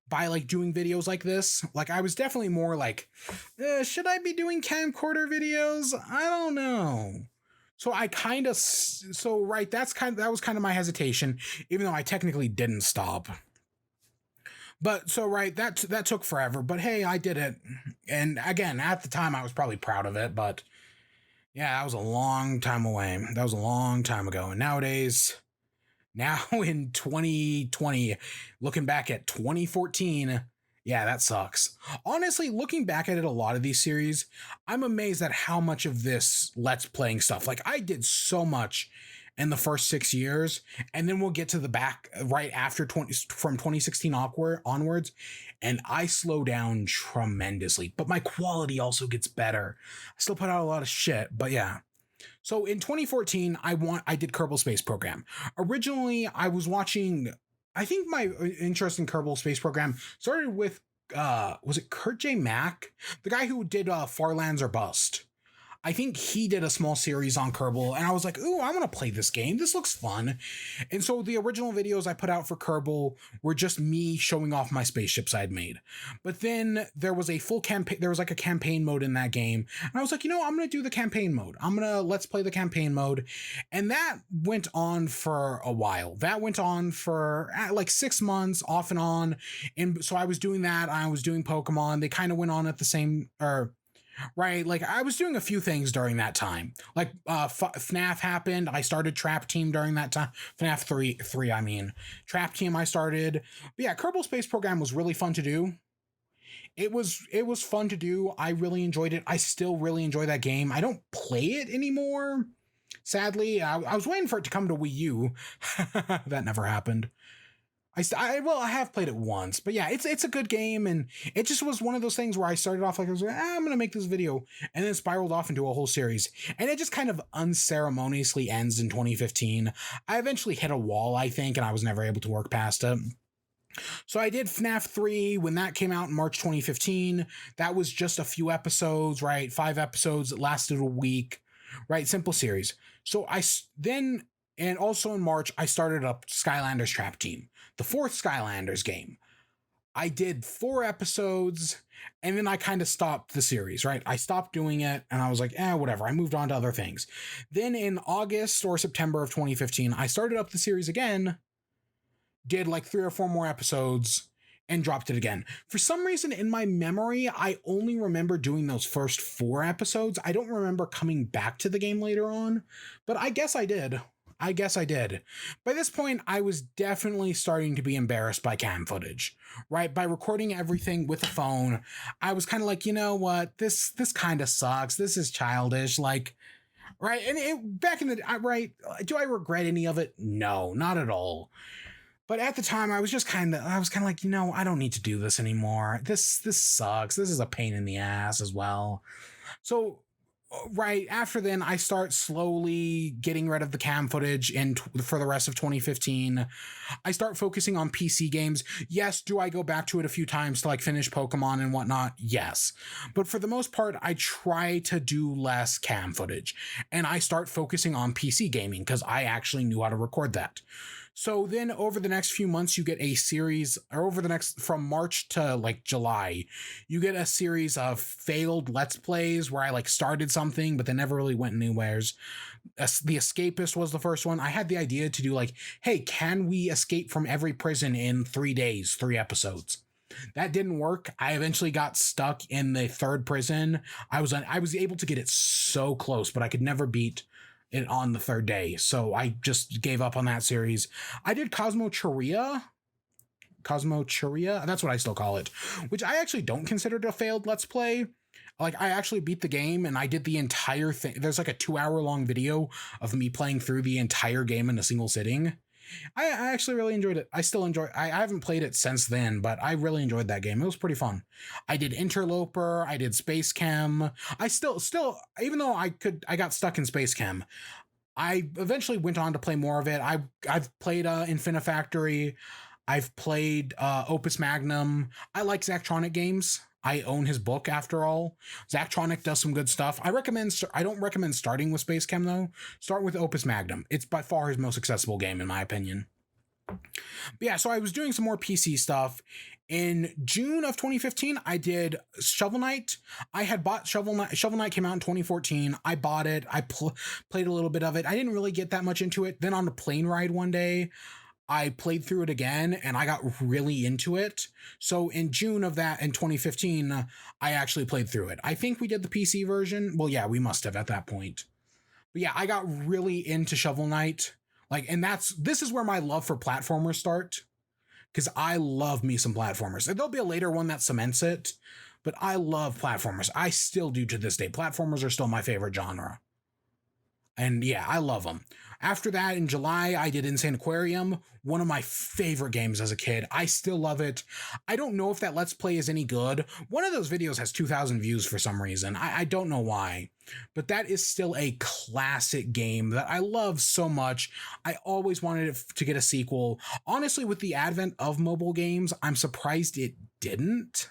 by like doing videos like this. Like I was definitely more like, should I be doing camcorder videos? I don't know. So I kind of, so right, that was kind of my hesitation, even though I technically didn't stop. But so right, that took forever, but hey, I did it. And again, at the time I was probably proud of it, but yeah, that was a long time away. That was a long time ago. And nowadays, now in 2020, looking back at 2014, yeah, that sucks. Honestly, looking back at it, a lot of these series, I'm amazed at how much of this Let's Playing stuff. Like I did so much in the first 6 years, and then we'll get to the back right after from 2016 onwards, and I slow down tremendously, but my quality also gets better. I still put out a lot of shit, but yeah. So in 2014, I did Kerbal Space Program. Originally, I was watching, I think my interest in Kerbal Space Program started with, was it Kurt J. Mack? The guy who did Far Lands or Bust. I think he did a small series on Kerbal, and I was like, ooh, I want to play this game. This looks fun. And so the original videos I put out for Kerbal were just me showing off my spaceships I'd made. But then there was a full campaign, there was like a campaign mode in that game. And I was like, I'm going to do the campaign mode. I'm going to let's play the campaign mode. And that went on for a while. That went on for like 6 months off and on. And so I was doing that. I was doing Pokemon. They kind of went on at the same, right, like I was doing a few things during that time. Like FNAF happened. I started Trap Team during that time. FNAF 3 I mean. Trap Team I started. But yeah, Kerbal Space Program was really fun to do. It was fun to do. I really enjoyed it. I still really enjoy that game. I don't play it anymore. Sadly, I was waiting for it to come to Wii U. That never happened. I have played it once, but yeah, it's a good game, and it just was one of those things where I started off like I was like, I'm gonna make this video, and then spiraled off into a whole series, and it just kind of unceremoniously ends in 2015. I eventually hit a wall, I think, and I was never able to work past it. So I did FNAF 3 when that came out in March 2015. That was just a few episodes, right? 5 episodes that lasted a week, right? Simple series. So and also in March, I started up Skylanders Trap Team, the 4th Skylanders game. I did 4 episodes, and then I kind of stopped the series, right? I stopped doing it, and I was like, whatever. I moved on to other things. Then in August or September of 2015, I started up the series again, did like 3 or 4 more episodes, and dropped it again. For some reason, in my memory, I only remember doing those first 4 episodes. I don't remember coming back to the game later on, but I guess I did. By this point, I was definitely starting to be embarrassed by cam footage, right? By recording everything with a phone, I was kind of like, you know what? This kind of sucks. This is childish. Like, right? And back in the, right? Do I regret any of it? No, not at all. But at the time, I was kind of like, I don't need to do this anymore. This sucks. This is a pain in the ass as well. So right after then, I start slowly getting rid of the cam footage for the rest of 2015. I start focusing on PC games. Yes, do I go back to it a few times to like finish Pokemon and whatnot? Yes. But for the most part, I try to do less cam footage, and I start focusing on PC gaming because I actually knew how to record that. So then over the next few months, you get a series, or over the next, from March to like July, you get a series of failed Let's Plays where I like started something, but they never really went anywheres. The Escapist was the first one. I had the idea to do like, hey, can we escape from every prison in 3 days, 3 episodes? That didn't work. I eventually got stuck in the 3rd prison. I was able to get it so close, but I could never beat it on the 3rd day. So I just gave up on that series. I did Cosmochuria. That's what I still call it, which I actually don't consider it a failed Let's Play. Like, I actually beat the game and I did the entire thing. There's like a 2-hour long video of me playing through the entire game in a single sitting. I actually really enjoyed it. I still enjoy. I haven't played it since then, but I really enjoyed that game. It was pretty fun. I did Interloper. I did Space Chem. I still, even though I got stuck in Space Chem, I eventually went on to play more of it. I've played Infinifactory. I've played Opus Magnum. I like Zachtronic games. I own his book, after all. Zachtronic does some good stuff. I don't recommend starting with Space Chem, though. Start with Opus Magnum. It's by far his most accessible game, in my opinion. But yeah, so I was doing some more PC stuff. In June of 2015, I did Shovel Knight. I had bought Shovel Knight. Shovel Knight came out in 2014. I bought it. I played a little bit of it. I didn't really get that much into it. Then on a plane ride one day, I played through it again and I got really into it. So in June of that, in 2015, I actually played through it. I think we did the PC version. Well, yeah, we must have at that point. But yeah, I got really into Shovel Knight. Like, and this is where my love for platformers start. Because I love me some platformers. There'll be a later one that cements it, but I love platformers. I still do to this day. Platformers are still my favorite genre. And yeah, I love them. After that, in July, I did Insane Aquarium, one of my favorite games as a kid. I still love it. I don't know if that Let's Play is any good. One of those videos has 2,000 views for some reason. I don't know why, but that is still a classic game that I love so much. I always wanted it to get a sequel. Honestly, with the advent of mobile games, I'm surprised it didn't.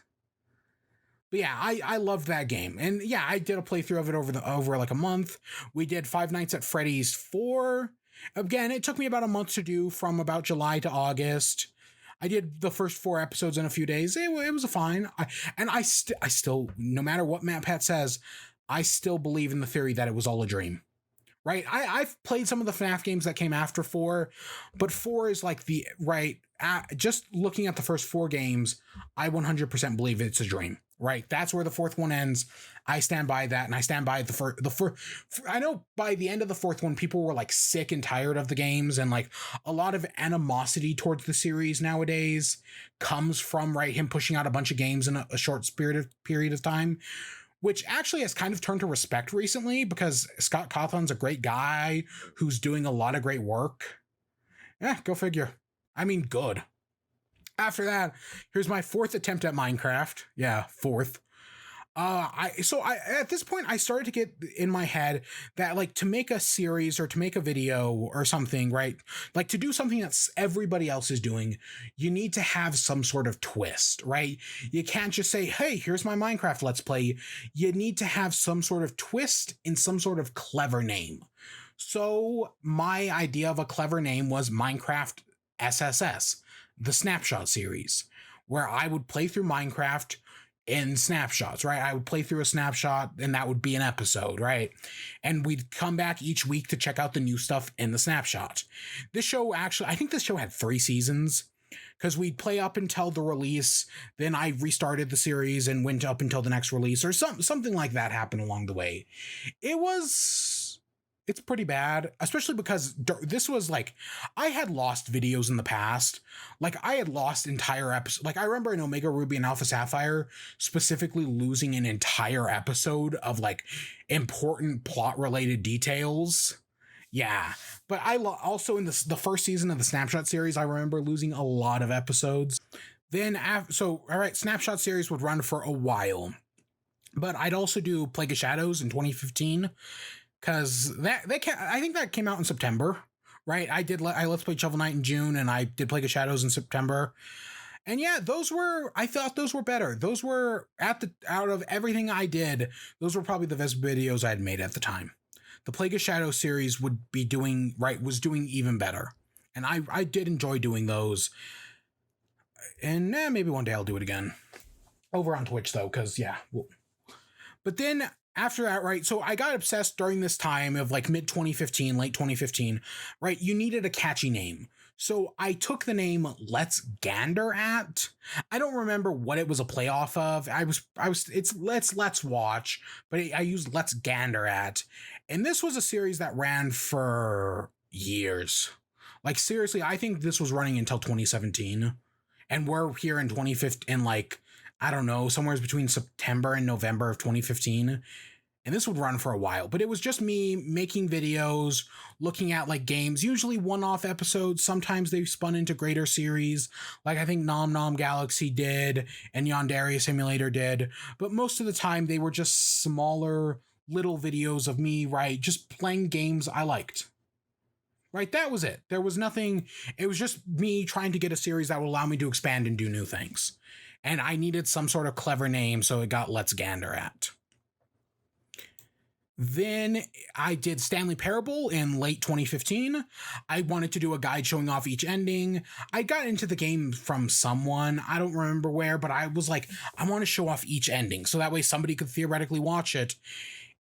But yeah, I loved that game. And yeah, I did a playthrough of it over like a month. We did Five Nights at Freddy's 4. Again, it took me about a month to do, from about July to August. I did the first 4 episodes in a few days. It was fine. I still, no matter what Matt Pat says, I still believe in the theory that it was all a dream. Right? I've played some of the FNAF games that came after 4, but 4 is like just looking at the first 4 games, I 100% believe it's a dream. Right, that's where the 4th one ends. I stand by that, and I stand by the first. I know by the end of the 4th one, people were like sick and tired of the games, and like a lot of animosity towards the series nowadays comes from him pushing out a bunch of games in a short period of time, which actually has kind of turned to respect recently because Scott Cawthon's a great guy who's doing a lot of great work. Yeah, go figure. I mean, good. After that, here's my 4th attempt at Minecraft. Yeah, 4th. At this point, I started to get in my head that like to make a series or to make a video or something, right? Like to do something that's everybody else is doing, you need to have some sort of twist, right? You can't just say, hey, here's my Minecraft Let's Play. You need to have some sort of twist in some sort of clever name. So my idea of a clever name was Minecraft SSS. The snapshot series, where I would play through Minecraft in snapshots, right? I would play through a snapshot and that would be an episode, right? And we'd come back each week to check out the new stuff in the snapshot. This show actually, I think this show had 3 seasons because we'd play up until the release. Then I restarted the series and went up until the next release, or something like that happened along the way. It's pretty bad, especially because this was like, I had lost videos in the past. Like I had lost entire episodes. Like I remember in Omega Ruby and Alpha Sapphire specifically losing an entire episode of like important plot related details. Yeah. But also in the first season of the Snapshot series, I remember losing a lot of episodes. Then, all right, Snapshot series would run for a while. But I'd also do Plague of Shadows in 2015. Because I think that came out in September, right? I Let's Play Shovel Knight in June, and I did Plague of Shadows in September. And yeah, I thought those were better. Those were, out of everything I did, those were probably the best videos I had made at the time. The Plague of Shadows series was doing even better. And I did enjoy doing those. And maybe one day I'll do it again. Over on Twitch, though, because, yeah. But then after that, right, so I got obsessed during this time of like mid 2015, late 2015, right? You needed a catchy name. So I took the name Let's Gander At. I don't remember what it was a play off of. It's Let's Watch, but I used Let's Gander At. And this was a series that ran for years. Like, seriously, I think this was running until 2017. And we're here in 2015, in like, I don't know, somewhere between September and November of 2015. And this would run for a while, but it was just me making videos, looking at like games, usually one-off episodes. Sometimes they spun into greater series, like I think Nom Nom Galaxy did and Yandere Simulator did. But most of the time they were just smaller little videos of me, right, just playing games I liked. Right, that was it. There was nothing, it was just me trying to get a series that would allow me to expand and do new things. And I needed some sort of clever name, so it got Let's Gander At. Then I did Stanley Parable in late 2015. I wanted to do a guide showing off each ending. I got into the game from someone, I don't remember where, but I was like, I want to show off each ending, so that way somebody could theoretically watch it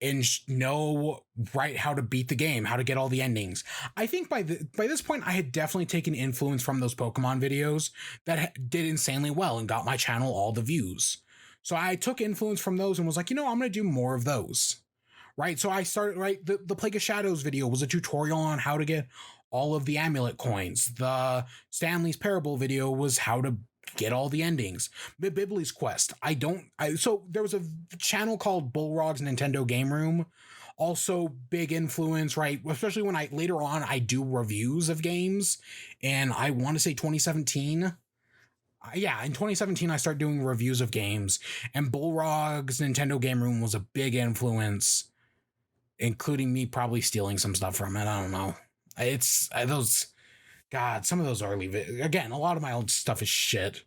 and know right how to beat the game, how to get all the endings. I think by this point, I had definitely taken influence from those Pokemon videos that did insanely well and got my channel all the views. So I took influence from those and was like, I'm going to do more of those. Right? So I started, right, the Plague of Shadows video was a tutorial on how to get all of the amulet coins. The Stanley's Parable video was how to get all the endings. Bibley's Quest. So there was a channel called Bullrog's Nintendo Game Room. Also big influence, right? Especially when later on I do reviews of games, and I want to say 2017. Yeah, in 2017 I started doing reviews of games, and Bullrog's Nintendo Game Room was a big influence, including me probably stealing some stuff from it. I don't know. It's those, God, some of those early, again, a lot of my old stuff is shit.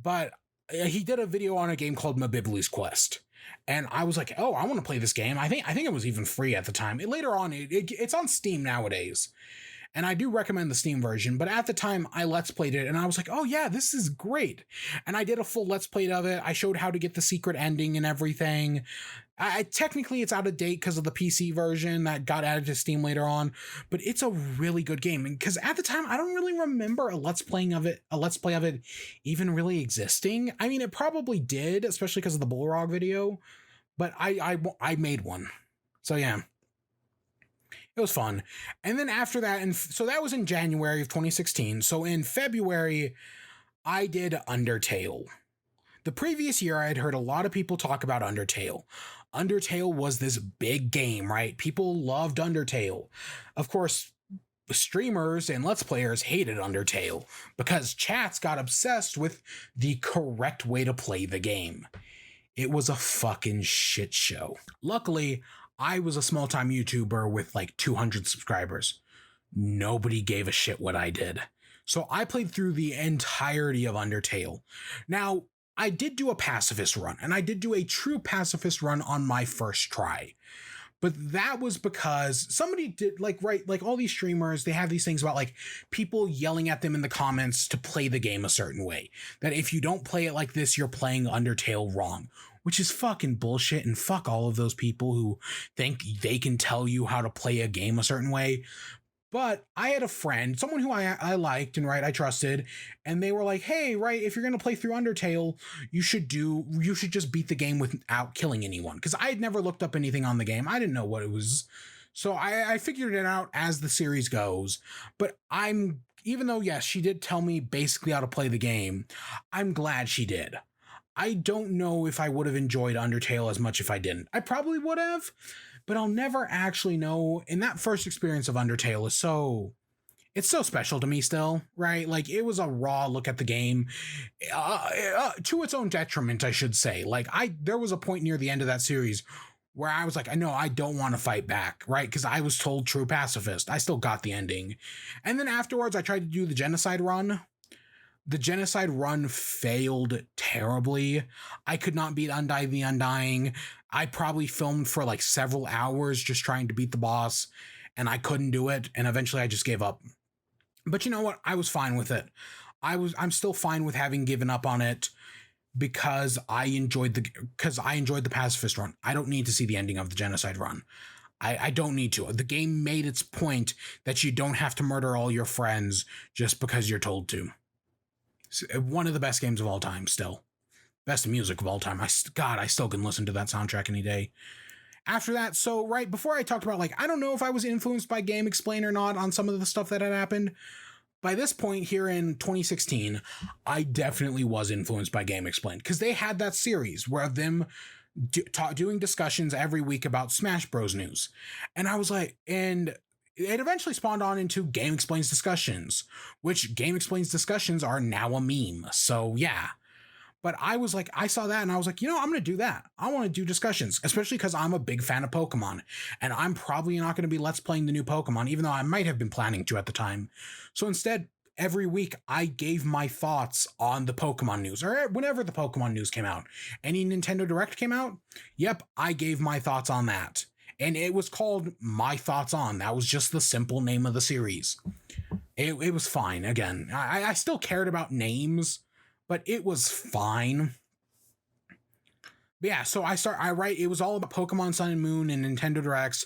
But he did a video on a game called Bibley's Quest. And I was like, oh, I want to play this game. I think it was even free at the time. Later on, it's on Steam nowadays. And I do recommend the Steam version, but at the time I Let's Played it and I was like, oh yeah, this is great. And I did a full Let's Play of it. I showed how to get the secret ending and everything. Technically it's out of date because of the PC version that got added to Steam later on, but it's a really good game. And because at the time I don't really remember a Let's Play of it even really existing. I mean, it probably did, especially because of the Bullrog video, but I made one. So yeah. It was fun. And then after that, and so that was in January of 2016. So in February, I did Undertale. The previous year, I had heard a lot of people talk about Undertale. Undertale was this big game, right? People loved Undertale. Of course, streamers and Let's Players hated Undertale because chats got obsessed with the correct way to play the game. It was a fucking shit show. Luckily, I was a small-time YouTuber with like 200 subscribers. Nobody gave a shit what I did. So I played through the entirety of Undertale. Now, I did do a pacifist run, and I did do a true pacifist run on my first try. But that was because somebody did, like all these streamers, they have these things about like people yelling at them in the comments to play the game a certain way. That if you don't play it like this, you're playing Undertale wrong. Which is fucking bullshit, and fuck all of those people who think they can tell you how to play a game a certain way. But I had a friend, someone who I liked and I trusted, and they were like, hey, right, if you're going to play through Undertale, you should just beat the game without killing anyone. Because I had never looked up anything on the game. I didn't know what it was. So I figured it out as the series goes. But even though, yes, she did tell me basically how to play the game, I'm glad she did. I don't know if I would have enjoyed Undertale as much if I didn't. I probably would have, but I'll never actually know. And that first experience of Undertale is it's so special to me still, right? Like, it was a raw look at the game, to its own detriment, I should say. Like, there was a point near the end of that series where I was like, I know I don't want to fight back, right? Because I was told true pacifist. I still got the ending. And then afterwards, I tried to do the genocide run. The genocide run failed terribly. I could not beat Undying the Undying. I probably filmed for like several hours just trying to beat the boss, and I couldn't do it, and eventually I just gave up. But you know what? I was fine with it. I'm still fine with having given up on it because I enjoyed the pacifist run. I don't need to see the ending of the genocide run. I don't need to. The game made its point that you don't have to murder all your friends just because you're told to. One of the best games of all time, still. Best music of all time. I still can listen to that soundtrack any day. After that, so right before I talked about, like, I don't know if I was influenced by Game Explain or not on some of the stuff that had happened. By this point here in 2016, I definitely was influenced by Game Explain because they had that series where of them doing discussions every week about Smash Bros. News. And I was like, and it eventually spawned on into Game Explains discussions, which Game Explains discussions are now a meme. So yeah. But I was like, I saw that and I was like, you know, I'm going to do that. I want to do discussions, especially because I'm a big fan of Pokemon. And I'm probably not going to be Let's Playing the new Pokemon, even though I might have been planning to at the time. So instead, every week I gave my thoughts on the Pokemon news, or whenever the Pokemon news came out. Any Nintendo Direct came out? Yep, I gave my thoughts on that. And it was called My Thoughts On. That was just the simple name of the series. It was fine. Again, I still cared about names, but it was fine. But yeah, so I write, it was all about Pokemon Sun and Moon and Nintendo Directs.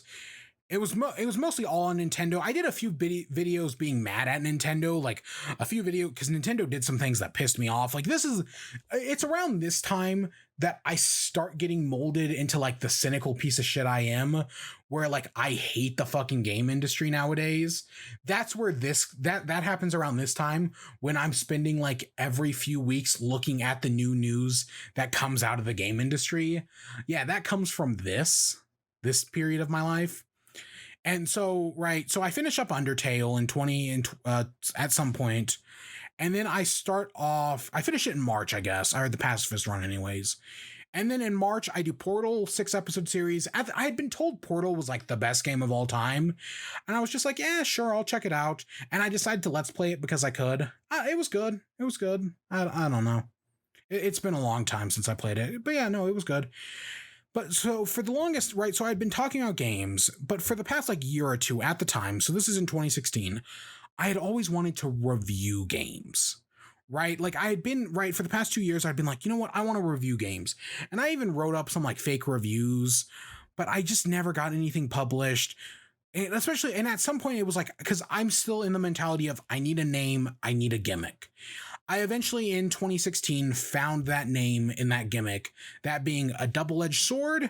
It was mostly all on Nintendo. I did a few videos being mad at Nintendo, like a few because Nintendo did some things that pissed me off. Like it's around this time that I start getting molded into like the cynical piece of shit I am, where like I hate the fucking game industry nowadays. That's where that happens around this time, when I'm spending like every few weeks looking at the new news that comes out of the game industry. Yeah, that comes from this period of my life. And so, right, so I finish up Undertale at some point, and then I finish it in March, I guess. I heard the pacifist run anyways. And then in March, I do Portal, 6-episode series. I had been told Portal was like the best game of all time. And I was just like, yeah, sure, I'll check it out. And I decided to Let's Play it because I could. It was good. It was good. I don't know. It's been a long time since I played it. But yeah, no, it was good. But so for the longest, right, so I'd been talking about games, but for the past like year or two at the time, so this is in 2016, I had always wanted to review games, right? Like I had been, right, for the past 2 years, I'd been like, you know what, I want to review games. And I even wrote up some like fake reviews, but I just never got anything published. And at some point it was like, because I'm still in the mentality of I need a name, I need a gimmick. I eventually in 2016 found that name in that gimmick, that being a double-edged sword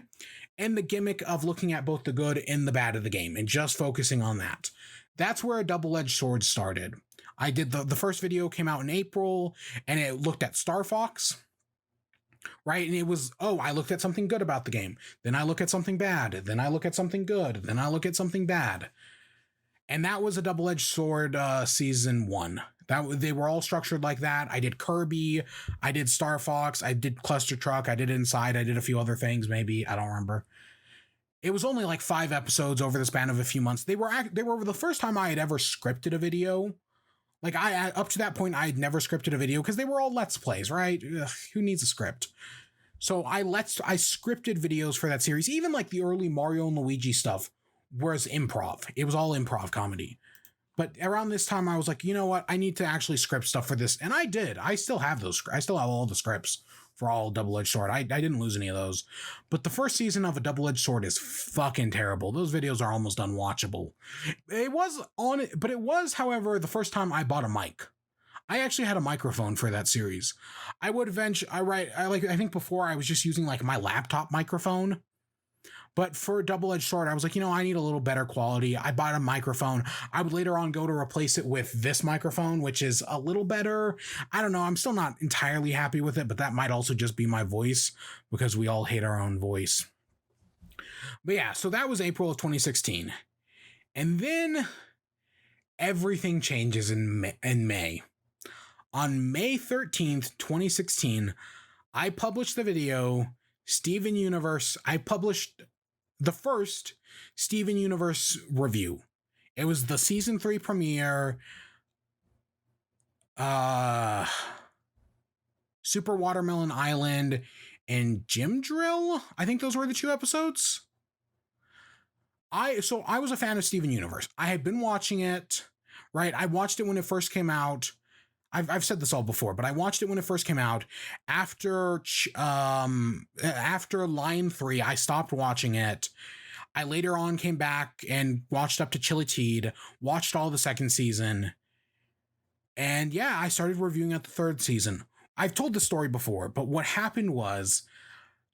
and the gimmick of looking at both the good and the bad of the game and just focusing on that. That's where a double-edged sword started. I did the first video came out in April and it looked at Star Fox, right? And it was, I looked at something good about the game. Then I look at something bad. Then I look at something good. Then I look at something bad. And that was a double-edged sword season 1. They were all structured like that. I did Kirby, I did Star Fox, I did Cluster Truck, I did Inside, I did a few other things, maybe, I don't remember. It was only like 5 episodes over the span of a few months. They were the first time I had ever scripted a video. Like up to that point, I had never scripted a video because they were all Let's Plays, right? Ugh, who needs a script? So I scripted videos for that series. Even like the early Mario and Luigi stuff was improv. It was all improv comedy. But around this time, I was like, you know what? I need to actually script stuff for this. And I did. I still have those. I still have all the scripts for all Double-Edged Sword. I didn't lose any of those. But the first season of a Double-Edged Sword is fucking terrible. Those videos are almost unwatchable. It was, however, the first time I bought a mic. I actually had a microphone for that series. I think before I was just using like my laptop microphone. But for Double-Edged Sword, I was like, I need a little better quality. I bought a microphone. I would later on go to replace it with this microphone, which is a little better. I don't know. I'm still not entirely happy with it, but that might also just be my voice because we all hate our own voice. But yeah, so that was April of 2016. And then everything changes in May. On May 13th, 2016, I published the video, Steven Universe. I published the first Steven Universe review. It was the season 3 premiere, Super Watermelon Island and Gym Drill. I think those were the 2 episodes. I was a fan of Steven Universe. I had been watching it, right? I watched it when it first came out. I've said this all before, but I watched it when it first came out. After Line 3, I stopped watching it. I later on came back and watched up to Chili Teed, watched all the second season. And yeah, I started reviewing at the third season. I've told the story before, but what happened was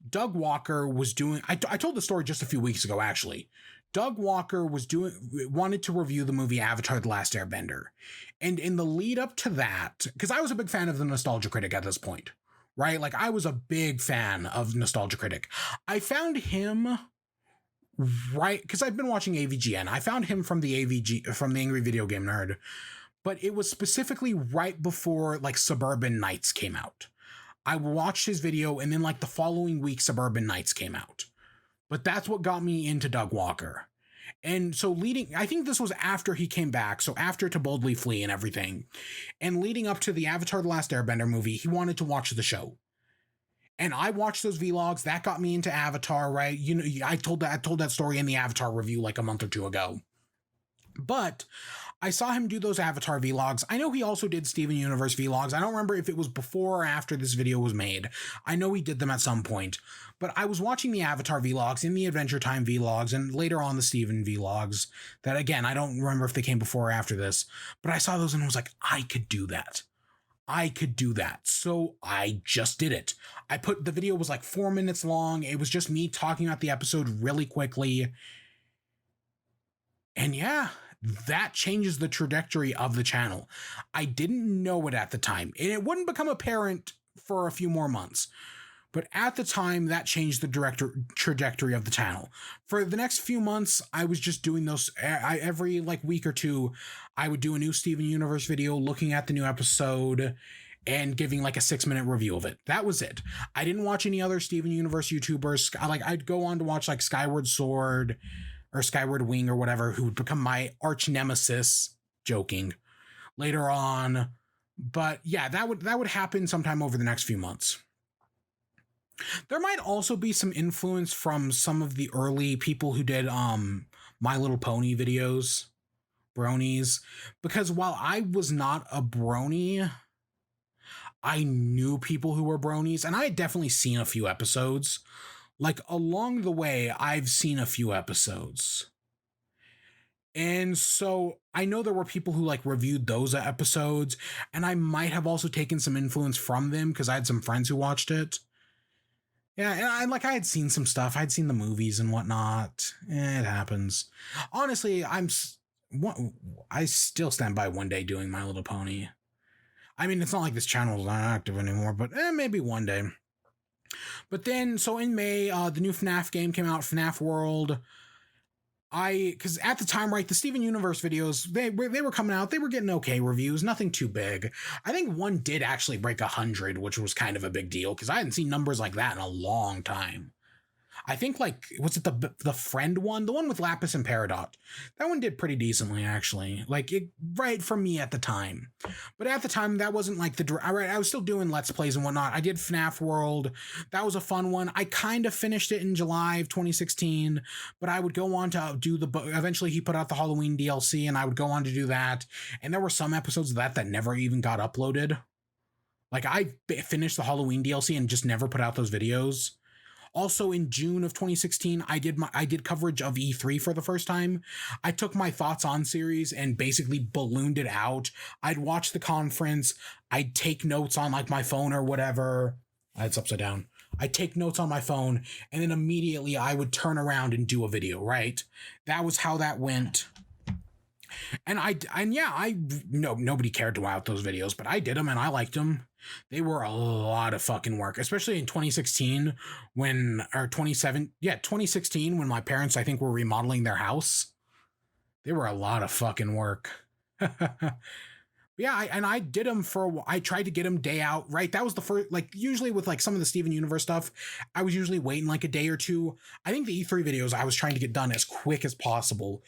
Doug Walker was doing, I told the story just a few weeks ago, actually. Doug Walker wanted to review the movie Avatar: The Last Airbender. And in the lead up to that, because I was a big fan of the Nostalgia Critic at this point, right? Like, I was a big fan of Nostalgia Critic. I found him, right, because I've been watching AVGN. I found him from the Angry Video Game Nerd, but it was specifically right before, like, Suburban Nights came out. I watched his video, and then, like, the following week, Suburban Nights came out. But that's what got me into Doug Walker. And so I think this was after he came back, so after To Boldly Flee and everything. And leading up to the Avatar: The Last Airbender movie, he wanted to watch the show. And I watched those vlogs. That got me into Avatar, right? You know, I told that story in the Avatar review like a month or two ago. But I saw him do those Avatar vlogs. I know he also did Steven Universe vlogs. I don't remember if it was before or after this video was made. I know he did them at some point. But I was watching the Avatar vlogs and the Adventure Time vlogs and later on the Steven vlogs that, again, I don't remember if they came before or after this. But I saw those and was like, I could do that. I could do that. So I just did it. The video was like 4 minutes long. It was just me talking about the episode really quickly. And yeah, that changes the trajectory of the channel. I didn't know it at the time, and it wouldn't become apparent for a few more months. But at the time, that changed the trajectory of the channel. For the next few months, I was just doing those. Every like week or two, I would do a new Steven Universe video looking at the new episode and giving like a 6-minute review of it. That was it. I didn't watch any other Steven Universe YouTubers. I'd go on to watch like Skyward Sword or Skyward Wing or whatever, who would become my arch nemesis, joking, later on. But yeah, that would happen sometime over the next few months. There might also be some influence from some of the early people who did My Little Pony videos, bronies, because while I was not a brony, I knew people who were bronies, and I had definitely seen a few episodes. Like, along the way, I've seen a few episodes. And so I know there were people who like reviewed those episodes, and I might have also taken some influence from them because I had some friends who watched it. Yeah, and I had seen some stuff. I'd seen the movies and whatnot. It happens. Honestly, I still stand by one day doing My Little Pony. I mean, it's not like this channel is not active anymore, but maybe one day. But then, so in May, the new FNAF game came out, FNAF World. Because at the time, right, the Steven Universe videos, they were coming out. They were getting okay reviews, nothing too big. I think one did actually break 100, which was kind of a big deal, because I hadn't seen numbers like that in a long time. I think, like, was it the friend one? The one with Lapis and Peridot. That one did pretty decently, actually. Like, right for me at the time. But at the time, that wasn't like I was still doing Let's Plays and whatnot. I did FNAF World. That was a fun one. I kind of finished it in July of 2016, but I would go on to do eventually he put out the Halloween DLC, and I would go on to do that. And there were some episodes of that never even got uploaded. Like, I finished the Halloween DLC and just never put out those videos. Also, in June of 2016, I did coverage of E3 for the first time. I took my Thoughts On series and basically ballooned it out. I'd watch the conference. I'd take notes on like my phone or whatever. It's upside down. I'd take notes on my phone, and then immediately I would turn around and do a video, right? That was how that went. And nobody cared to watch those videos, but I did them and I liked them. They were a lot of fucking work, especially in 2016 2016 when my parents, I think, were remodeling their house. They were a lot of fucking work. Yeah, I did them I tried to get them day out, right? That was the first, like, usually with like some of the Steven Universe stuff, I was usually waiting like a day or two. I think the E3 videos I was trying to get done as quick as possible.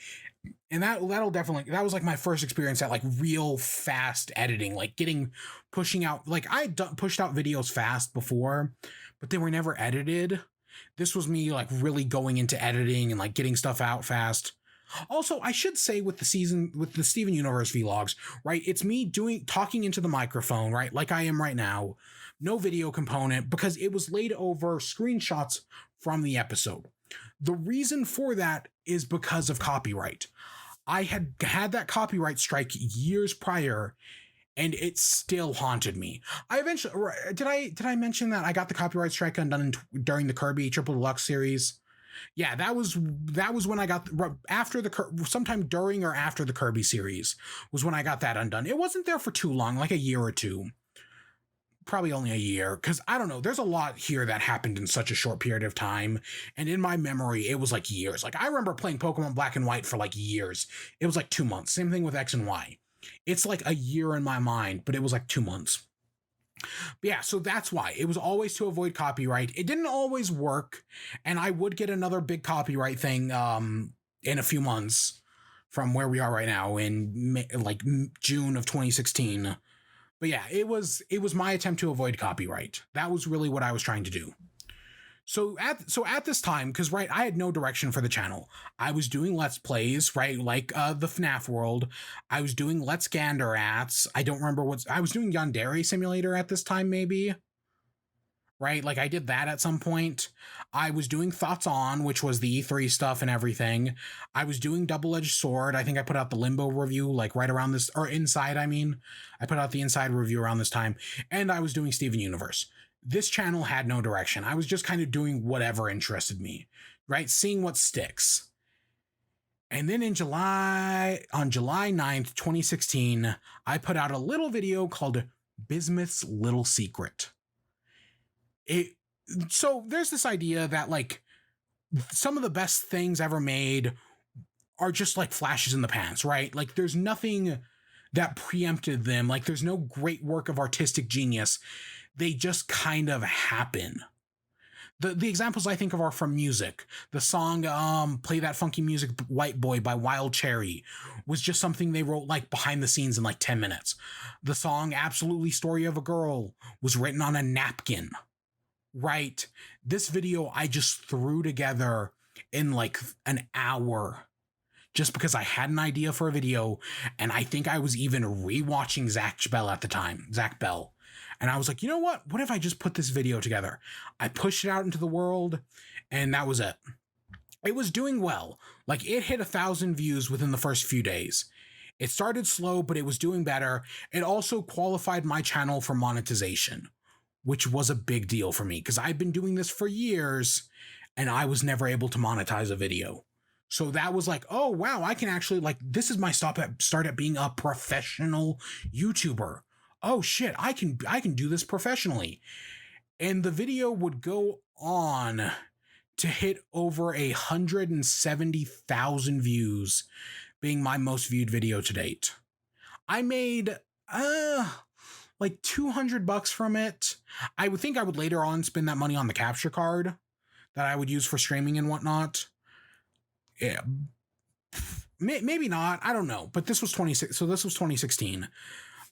And that was like my first experience at like real fast editing, like pushing out, like pushed out videos fast before, but they were never edited. This was me like really going into editing and like getting stuff out fast. Also, I should say with the Steven Universe vlogs, right? It's me talking into the microphone, right? Like I am right now. No video component because it was laid over screenshots from the episode. The reason for that is because of copyright. I had that copyright strike years prior, and it still haunted me. I eventually did I mention that I got the copyright strike undone during the Kirby Triple Deluxe series? Yeah, that was when I got after sometime during or after the Kirby series was when I got that undone. It wasn't there for too long, like a year or two. Probably only a year, because I don't know, there's a lot here that happened in such a short period of time, and in my memory it was like years. Like I remember playing Pokemon Black and White for like years. It was like 2 months. Same thing with X and Y. It's like a year in my mind, but it was like 2 months. But yeah, so that's why it was always to avoid copyright. It didn't always work, and I would get another big copyright thing in a few months from where we are right now in like June of 2016. But yeah, it was my attempt to avoid copyright. That was really what I was trying to do. So at this time, because right, I had no direction for the channel. I was doing Let's Plays, right, like the FNAF world. I was doing Let's Ganderats. I don't remember I was doing Yandere Simulator at this time, maybe. Right, like I did that at some point. I was doing Thoughts On, which was the E3 stuff and everything. I was doing Double-Edged Sword. I think I put out the Limbo review like right around this, or Inside, I mean. I put out the Inside review around this time. And I was doing Steven Universe. This channel had no direction. I was just kind of doing whatever interested me, right? Seeing what sticks. And then on July 9th, 2016, I put out a little video called Bismuth's Little Secret. So there's this idea that like some of the best things ever made are just like flashes in the pants, right? Like there's nothing that preempted them. Like there's no great work of artistic genius. They just kind of happen. The examples I think of are from music. The song Play That Funky Music White Boy by Wild Cherry was just something they wrote like behind the scenes in like 10 minutes. The song Absolutely Story of a Girl was written on a napkin. Right, this video I just threw together in like an hour just because I had an idea for a video, and I think I was even rewatching Zach Bell at the time, and I was like, you know what if I just put this video together? I pushed it out into the world, and that was it. It was doing well. Like it hit 1,000 views within the first few days. It started slow, but it was doing better. It also qualified my channel for monetization, which was a big deal for me because I've been doing this for years and I was never able to monetize a video. So that was like, oh, wow, I can actually like, this is my start at being a professional YouTuber. Oh shit, I can do this professionally. And the video would go on to hit over 170,000 views, being my most viewed video to date. I made, like $200 from it. I would think I would later on spend that money on the capture card that I would use for streaming and whatnot. Yeah, maybe not. I don't know. But this was 2016.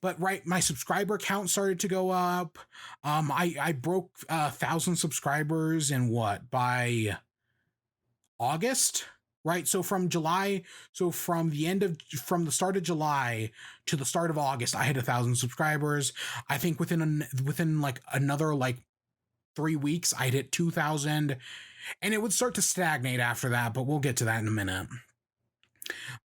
But right, my subscriber count started to go up. I broke 1,000 subscribers in by August. Right. So from the start of July to the start of August, I had 1,000 subscribers. I think within like another like 3 weeks, I'd hit 2,000, and it would start to stagnate after that, but we'll get to that in a minute.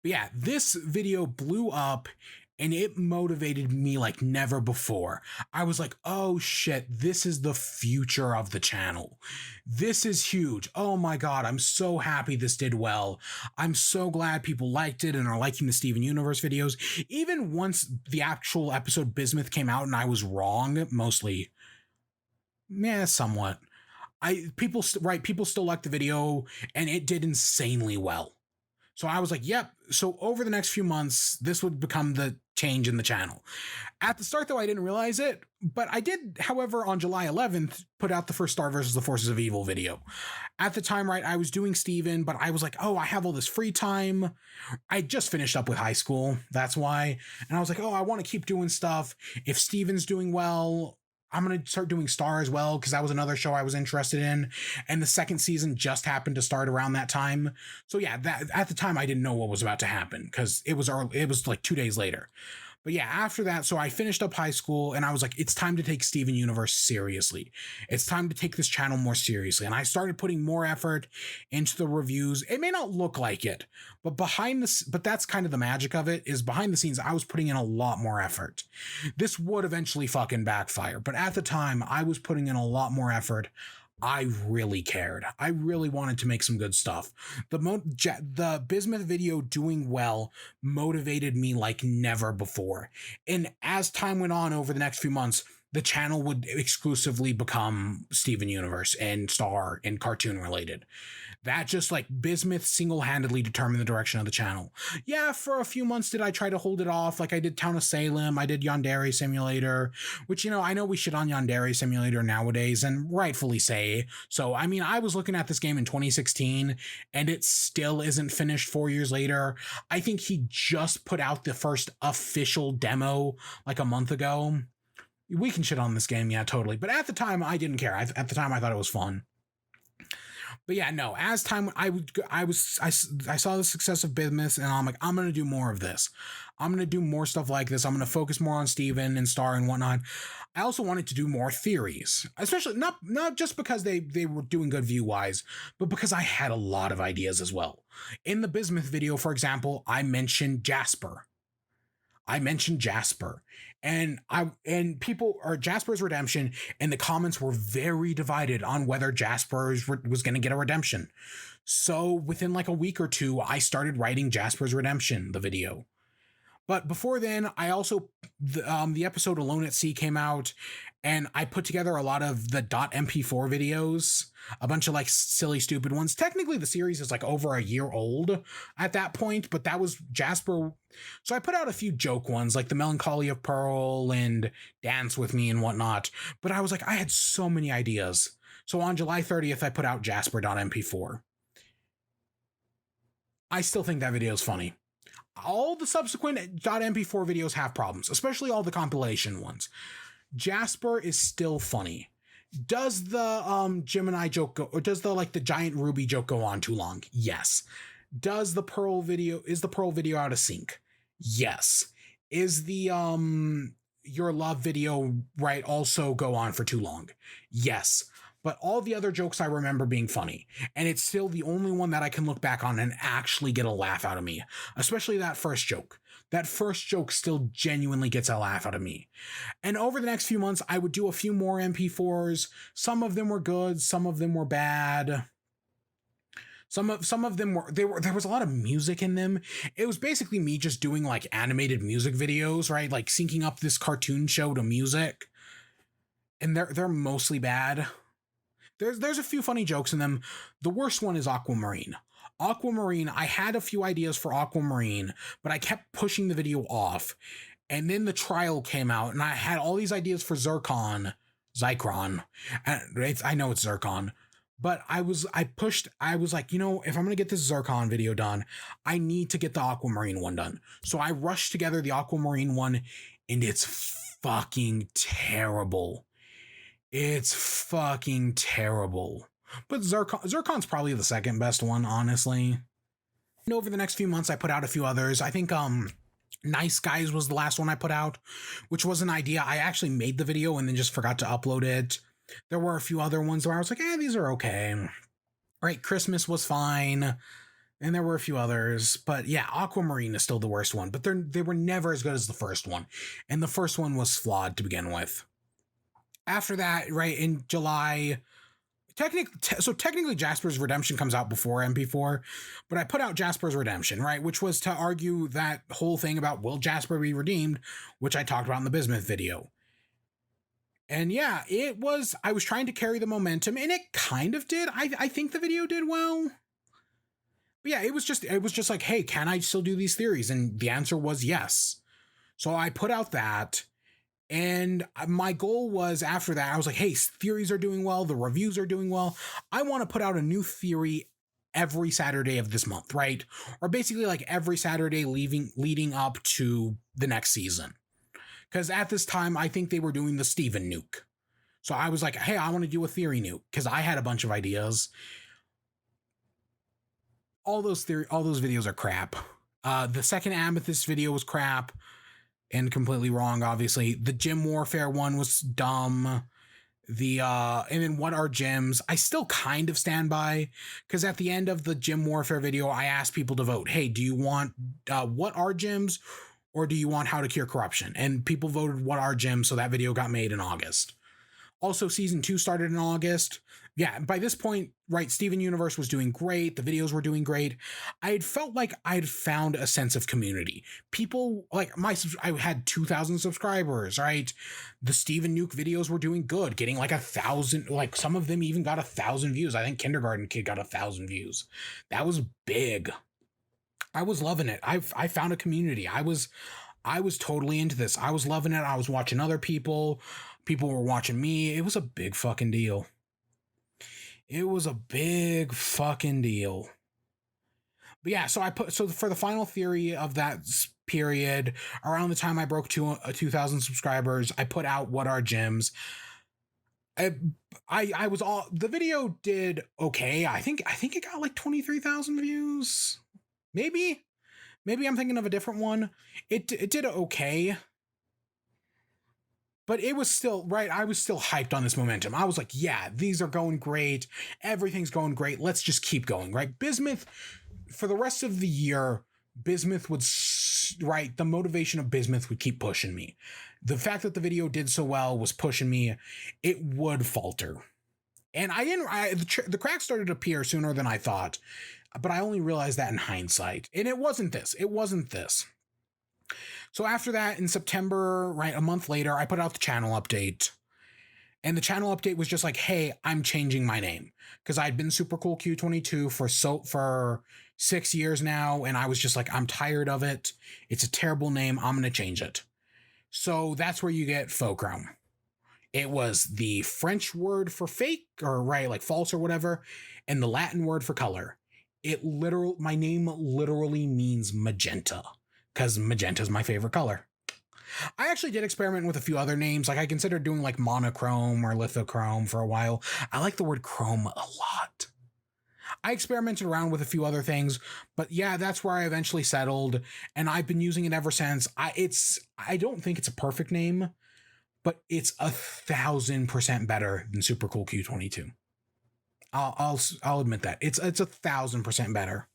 But yeah, this video blew up and it motivated me like never before. I was like, oh shit, this is the future of the channel. This is huge. Oh my God, I'm so happy this did well. I'm so glad people liked it and are liking the Steven Universe videos. Even once the actual episode Bismuth came out and I was wrong, mostly. Yeah, somewhat. People still liked the video and it did insanely well. So I was like, yep. So over the next few months, this would become the change in the channel. At the start, though, I didn't realize it, but I did, however, on July 11th, put out the first Star vs. the Forces of Evil video. At the time, right, I was doing Steven, but I was like, oh, I have all this free time. I just finished up with high school. That's why. And I was like, oh, I want to keep doing stuff. If Steven's doing well, I'm going to start doing Star as well, because that was another show I was interested in. And the second season just happened to start around that time. So yeah, that at the time I didn't know what was about to happen, because it was like 2 days later. But yeah, after that, so I finished up high school and I was like, it's time to take Steven Universe seriously. It's time to take this channel more seriously. And I started putting more effort into the reviews. It may not look like it, but but that's kind of the magic of it, is behind the scenes, I was putting in a lot more effort. This would eventually fucking backfire, but at the time I was putting in a lot more effort. I really cared. I really wanted to make some good stuff. The Bismuth video doing well motivated me like never before. And as time went on over the next few months, the channel would exclusively become Steven Universe and Star and cartoon related. That just like Bismuth single-handedly determined the direction of the channel. Yeah, for a few months did I try to hold it off. Like I did Town of Salem, I did Yandere Simulator, which, you know, I know we shit on Yandere Simulator nowadays, and rightfully say. So, I mean, I was looking at this game in 2016 and it still isn't finished 4 years later. I think he just put out the first official demo like a month ago. We can shit on this game, yeah, totally. But at the time, I didn't care. At the time, I thought it was fun. But yeah, no, as time, I saw the success of Bismuth and I'm like, I'm going to do more of this. I'm going to do more stuff like this. I'm going to focus more on Steven and Star and whatnot. I also wanted to do more theories, especially not just because they were doing good view wise, but because I had a lot of ideas as well. In the Bismuth video, for example, I mentioned Jasper. And Jasper's redemption, and the comments were very divided on whether Jasper was going to get a redemption. So within like a week or two, I started writing Jasper's redemption, the video. But before then, I also, the episode Alone at Sea came out, and I put together a lot of the .mp4 videos, a bunch of like silly, stupid ones. Technically, the series is like over a year old at that point, but that was Jasper. So I put out a few joke ones, like The Melancholy of Pearl and Dance With Me and whatnot. But I was like, I had so many ideas. So on July 30th, I put out Jasper.mp4. I still think that video is funny. All the subsequent .mp4 videos have problems, especially all the compilation ones. Jasper is still funny. Does the Gemini joke go, or does the like the giant ruby joke go on too long? Yes. Is the Pearl video out of sync? Yes. Is the Your Love video right also go on for too long? Yes. But all the other jokes I remember being funny, and it's still the only one that I can look back on and actually get a laugh out of me, especially that first joke. That first joke still genuinely gets a laugh out of me. And over the next few months, I would do a few more MP4s. Some of them were good, some of them were bad. Some of them there was a lot of music in them. It was basically me just doing like animated music videos, right? Like syncing up this cartoon show to music. And they're mostly bad. There's a few funny jokes in them. The worst one is Aquamarine. Aquamarine, I had a few ideas for Aquamarine, but I kept pushing the video off. And then the trial came out, and I had all these ideas for Zycron. I know it's Zircon. But I was like, you know, if I'm going to get this Zircon video done, I need to get the Aquamarine one done. So I rushed together the Aquamarine one, and it's fucking terrible. It's fucking terrible. But Zircon's probably the second best one, honestly. And over the next few months, I put out a few others. I think Nice Guys was the last one I put out, which was an idea. I actually made the video and then just forgot to upload it. There were a few other ones where I was like, these are okay. Right, Christmas was fine. And there were a few others. But yeah, Aquamarine is still the worst one. But they were never as good as the first one. And the first one was flawed to begin with. After that, right, in July, technically Jasper's Redemption comes out before MP4, but I put out Jasper's Redemption, right, which was to argue that whole thing about will Jasper be redeemed, which I talked about in the Bismuth video. And yeah, I was trying to carry the momentum, and it kind of did. I think the video did well. But yeah, it was just like, hey, can I still do these theories? And the answer was yes. So I put out that. And my goal was, after that, I was like, hey, theories are doing well. The reviews are doing well. I want to put out a new theory every Saturday of this month, right? Or basically like every Saturday leading up to the next season. Because at this time, I think they were doing the Steven nuke. So I was like, hey, I want to do a theory nuke because I had a bunch of ideas. All those videos are crap. The second Amethyst video was crap and completely wrong, obviously. The gym warfare one was dumb. And then what are gyms? I still kind of stand by, because at the end of the gym warfare video, I asked people to vote. Hey, do you want what are gyms, or do you want how to cure corruption? And people voted what are gyms, so that video got made in August. Also, season 2 started in August. Yeah, by this point, right, Steven Universe was doing great. The videos were doing great. I had felt like I'd found a sense of community. People, like, I had 2,000 subscribers, right? The Steven Nuke videos were doing good, getting like 1,000, like some of them even got 1,000 views. I think Kindergarten Kid got 1,000 views. That was big. I was loving it. I found a community. I was totally into this. I was loving it. I was watching other people. People were watching me. It was a big fucking deal. It was a big fucking deal. But yeah, so for the final theory of that period, around the time I broke 2,000 subscribers, I put out what are gyms. I was all, the video did okay. I think it got like 23,000 views. Maybe I'm thinking of a different one. It did okay. But it was still, right, I was still hyped on this momentum. I was like, yeah, these are going great. Everything's going great. Let's just keep going, right? Bismuth, for the rest of the year, Bismuth would, right, the motivation of Bismuth would keep pushing me. The fact that the video did so well was pushing me. It would falter. And the cracks started to appear sooner than I thought. But I only realized that in hindsight. And it wasn't this. So after that, in September, right, a month later, I put out the channel update. And the channel update was just like, hey, I'm changing my name. Because I'd been Super Cool Q22 for 6 years now. And I was just like, I'm tired of it. It's a terrible name. I'm going to change it. So that's where you get Fulcrum. It was the French word for fake, or right, like false or whatever, and the Latin word for color. My name literally means magenta, because magenta is my favorite color. I actually did experiment with a few other names. Like I considered doing like monochrome or lithochrome for a while. I like the word chrome a lot. I experimented around with a few other things, but yeah, that's where I eventually settled, and I've been using it ever since. I don't think it's a perfect name, but it's 1,000% better than Super Cool Q22. I'll admit that. It's 1,000% better.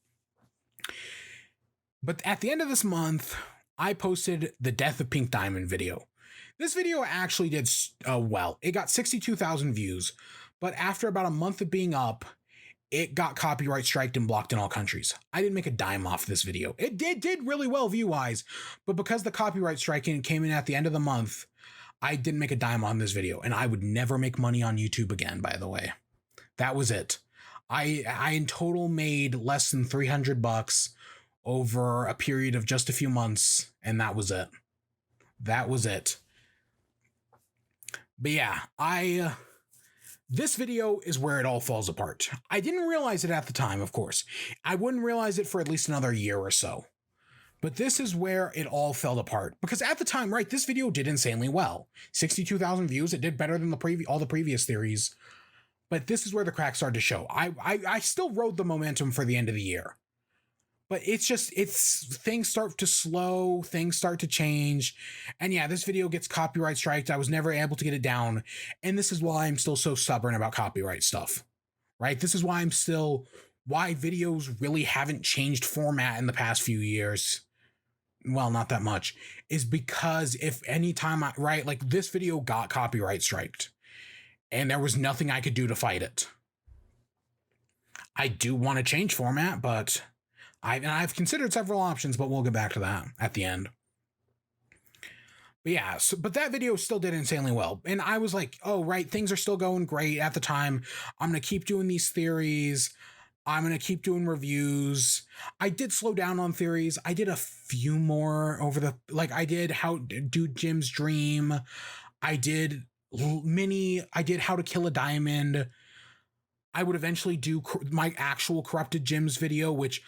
But at the end of this month, I posted the Death of Pink Diamond video. This video actually did well. It got 62,000 views, but after about a month of being up, it got copyright striked and blocked in all countries. I didn't make a dime off this video. It did really well view-wise, but because the copyright striking came in at the end of the month, I didn't make a dime on this video, and I would never make money on YouTube again, by the way. That was it. I in total made less than $300 over a period of just a few months, and that was it. But yeah, this video is where it all falls apart. I didn't realize it at the time, of course. I wouldn't realize it for at least another year or so. But this is where it all fell apart. Because at the time, right, this video did insanely well. 62,000 views. It did better than all the previous theories. But this is where the cracks started to show. I still rode the momentum for the end of the year. But things start to slow, things start to change. And yeah, this video gets copyright striked. I was never able to get it down. And this is why I'm still so stubborn about copyright stuff, right? This is why why videos really haven't changed format in the past few years. Well, not that much, is because if any time like this video got copyright striked and there was nothing I could do to fight it. I do want to change format, but I've considered several options, but we'll get back to that at the end. But yeah, but that video still did insanely well. And I was like, oh, right, things are still going great at the time. I'm going to keep doing these theories. I'm going to keep doing reviews. I did slow down on theories. I did a few more I did how do Jim's dream. I did how to kill a diamond. I would eventually do my actual corrupted Jim's video, which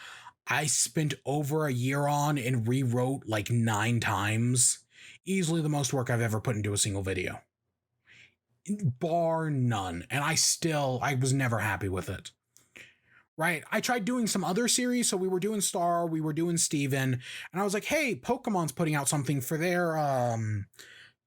I spent over a year on and rewrote like 9 times. Easily the most work I've ever put into a single video. bar none. And I was never happy with it. Right. I tried doing some other series. So we were doing Star, we were doing Steven, and I was like, hey, Pokemon's putting out something for their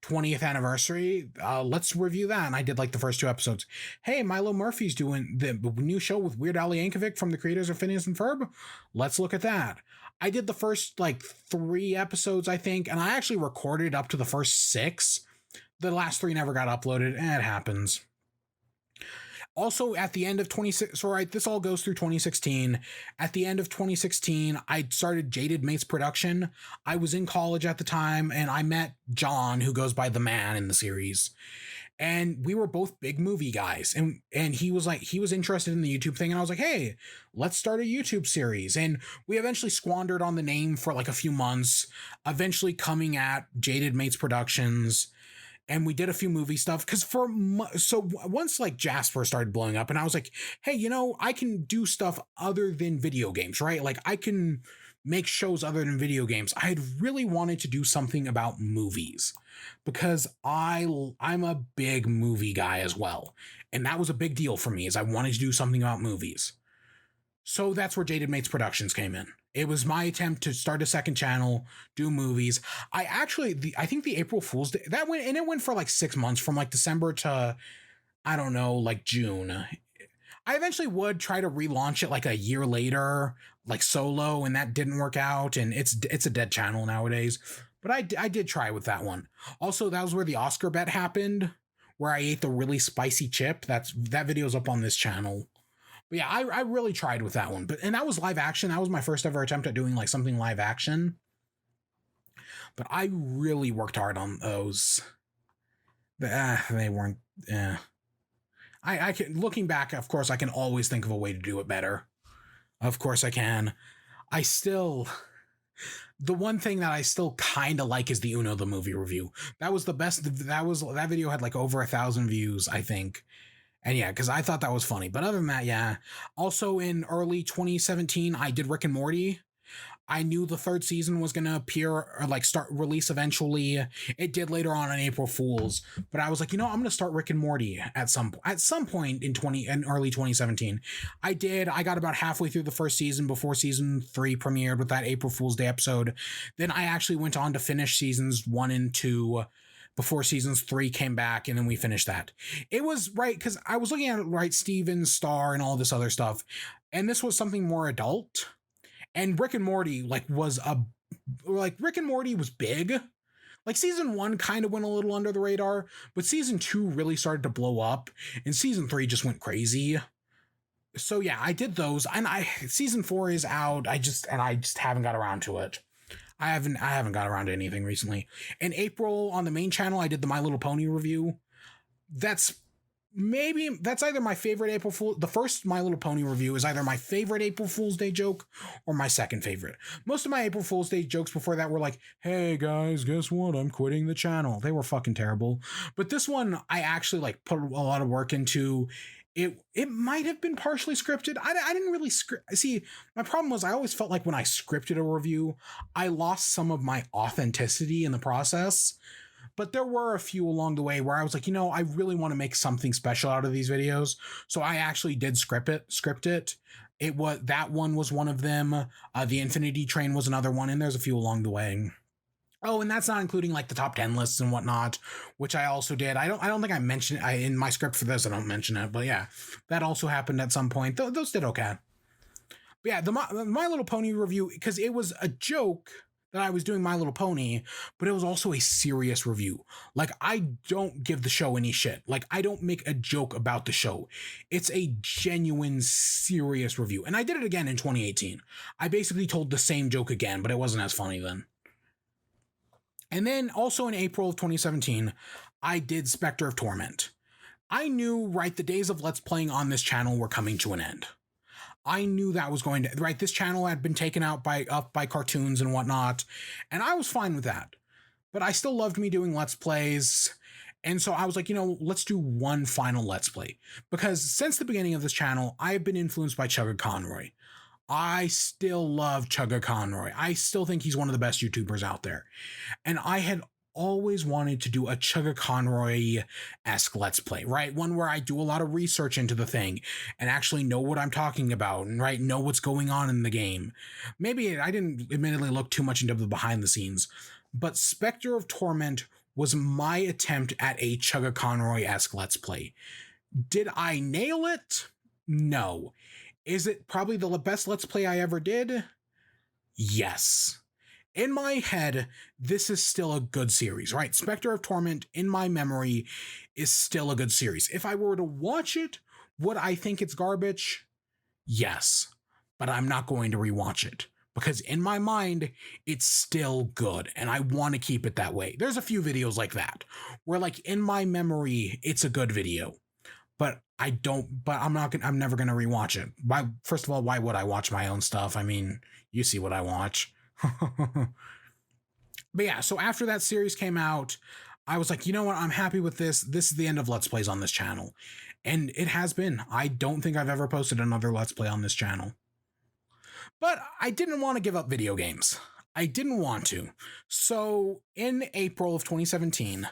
20th anniversary. Let's review that. And I did like the first 2 episodes. Hey, Milo Murphy's doing the new show with Weird Al Yankovic from the creators of Phineas and Ferb. Let's look at that. I did the first like 3 episodes, I think, and I actually recorded up to the first 6. The last 3 never got uploaded, and it happens. Also, at the end of 2016, so right, this all goes through 2016. At the end of 2016, I started Jaded Mates Production. I was in college at the time, and I met John, who goes by The Man in the series. And we were both big movie guys. And he was interested in the YouTube thing. And I was like, hey, let's start a YouTube series. And we eventually squandered on the name for like a few months, eventually coming at Jaded Mates Productions. And we did a few movie stuff because so once like Jasper started blowing up and I was like, hey, I can do stuff other than video games, right? Like I can make shows other than video games. I had really wanted to do something about movies because I'm a big movie guy as well. And that was a big deal for me is I wanted to do something about movies. So that's where Jaded Mates Productions came in. It was my attempt to start a second channel, do movies. I think the April Fool's Day, it went for like 6 months from like December to, I don't know, like June. I eventually would try to relaunch it like a year later, like solo, and that didn't work out. And it's a dead channel nowadays. But I did try with that one. Also, that was where the Oscar bet happened, where I ate the really spicy chip. That video's up on this channel. But yeah, I really tried with that one. And that was live action. That was my first ever attempt at doing like something live action. But I really worked hard on those. They weren't. I can, looking back, of course, I can always think of a way to do it better. Of course I can. The one thing that I still kind of like is the Uno the movie review. That was the best. That video had like over 1,000 views, I think. And yeah, because I thought that was funny. But other than that, yeah. Also in early 2017, I did Rick and Morty. I knew the 3rd season was going to appear or like start release eventually. It did later on April Fool's. But I was like, I'm going to start Rick and Morty at some point in early 2017. I did. I got about halfway through the 1st season before season 3 premiered with that April Fool's Day episode. Then I actually went on to finish seasons 1 and 2 before seasons 3 came back, and then we finished that. It was right because I was looking at it, right, Steven, Star, and all this other stuff, and this was something more adult. And Rick and Morty Rick and Morty was big. Like season 1 kind of went a little under the radar, but season 2 really started to blow up, and season 3 just went crazy. So yeah, I did those, and season 4 is out. I just haven't got around to it. I haven't got around to anything recently. In April on the main channel, I did the My Little Pony review. That's either my favorite April Fool. The first My Little Pony review is either my favorite April Fool's Day joke or my second favorite. Most of my April Fool's Day jokes before that were like, hey guys, guess what? I'm quitting the channel. They were fucking terrible. But this one, I actually like put a lot of work into. It might have been partially scripted. I didn't really see, my problem was I always felt like when I scripted a review, I lost some of my authenticity in the process. But there were a few along the way where I was like, I really want to make something special out of these videos. So I actually did script it. That one was one of them. The Infinity Train was another one, and there's a few along the way. Oh, and that's not including like the top 10 lists and whatnot, which I also did. I don't think I mentioned it in my script for this. I don't mention it, but yeah, that also happened at some point. Those did okay. But yeah, the My Little Pony review, because it was a joke that I was doing My Little Pony, but it was also a serious review. Like, I don't give the show any shit. Like, I don't make a joke about the show. It's a genuine, serious review. And I did it again in 2018. I basically told the same joke again, but it wasn't as funny then. And then also in April of 2017, I did Spectre of Torment. I knew, right, the days of Let's Playing on this channel were coming to an end. I knew that was going to, right, this channel had been taken out by cartoons and whatnot, and I was fine with that. But I still loved me doing Let's Plays, and so I was like, let's do one final Let's Play. Because since the beginning of this channel, I have been influenced by Chugga Conroy. I still love Chugga Conroy. I still think he's one of the best YouTubers out there. And I had always wanted to do a Chugga Conroy-esque Let's Play, right? One where I do a lot of research into the thing and actually know what I'm talking about and, right, know what's going on in the game. Maybe I didn't admittedly look too much into the behind the scenes, but Spectre of Torment was my attempt at a Chugga Conroy-esque Let's Play. Did I nail it? No. Is it probably the best Let's Play I ever did? Yes. In my head, this is still a good series, right? Spectre of Torment, in my memory, is still a good series. If I were to watch it, would I think it's garbage? Yes. But I'm not going to rewatch it. Because in my mind, it's still good, and I want to keep it that way. There's a few videos like that, where like in my memory, it's a good video. But I'm never gonna rewatch it. First of all, why would I watch my own stuff? I mean, you see what I watch. But yeah, so after that series came out, I was like, you know what? I'm happy with this. This is the end of Let's Plays on this channel. And it has been. I don't think I've ever posted another Let's Play on this channel. But I didn't want to give up video games. I didn't want to. So in April of 2017,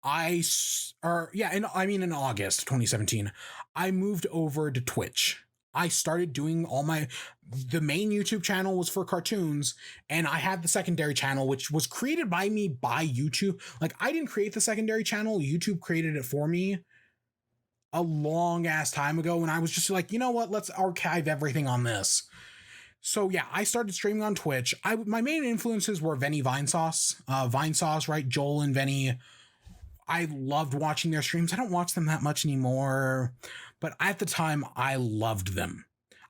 in August 2017, I moved over to Twitch. I started doing the main YouTube channel was for cartoons, and I had the secondary channel, which was created by me by YouTube. Like, I didn't create the secondary channel. YouTube created it for me a long ass time ago, and I was just like, you know what? Let's archive everything on this. So yeah, I started streaming on Twitch. My main influences were Venny Vinesauce, right? Joel and Venny. I loved watching their streams. I don't watch them that much anymore, but at the time I loved them.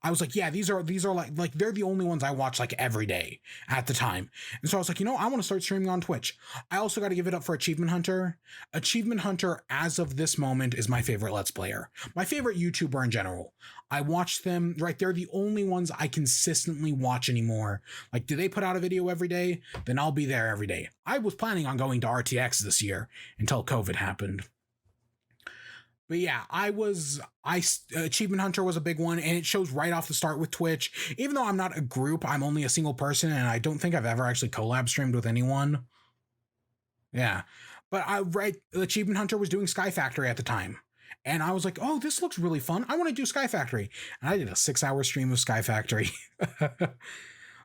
I was like, yeah, these are like they're the only ones I watch like every day at the time. And so I was like, I want to start streaming on Twitch. I also got to give it up for Achievement Hunter. Achievement Hunter, as of this moment, is my favorite Let's Player. My favorite YouTuber in general. I watch them, right? They're the only ones I consistently watch anymore. Like, do they put out a video every day? Then I'll be there every day. I was planning on going to RTX this year until COVID happened. But yeah, Achievement Hunter was a big one, and it shows right off the start with Twitch. Even though I'm not a group, I'm only a single person, and I don't think I've ever actually collab streamed with anyone. Yeah. But Achievement Hunter was doing Sky Factory at the time. And I was like, oh, this looks really fun. I want to do Sky Factory. And I did a 6-hour stream of Sky Factory. But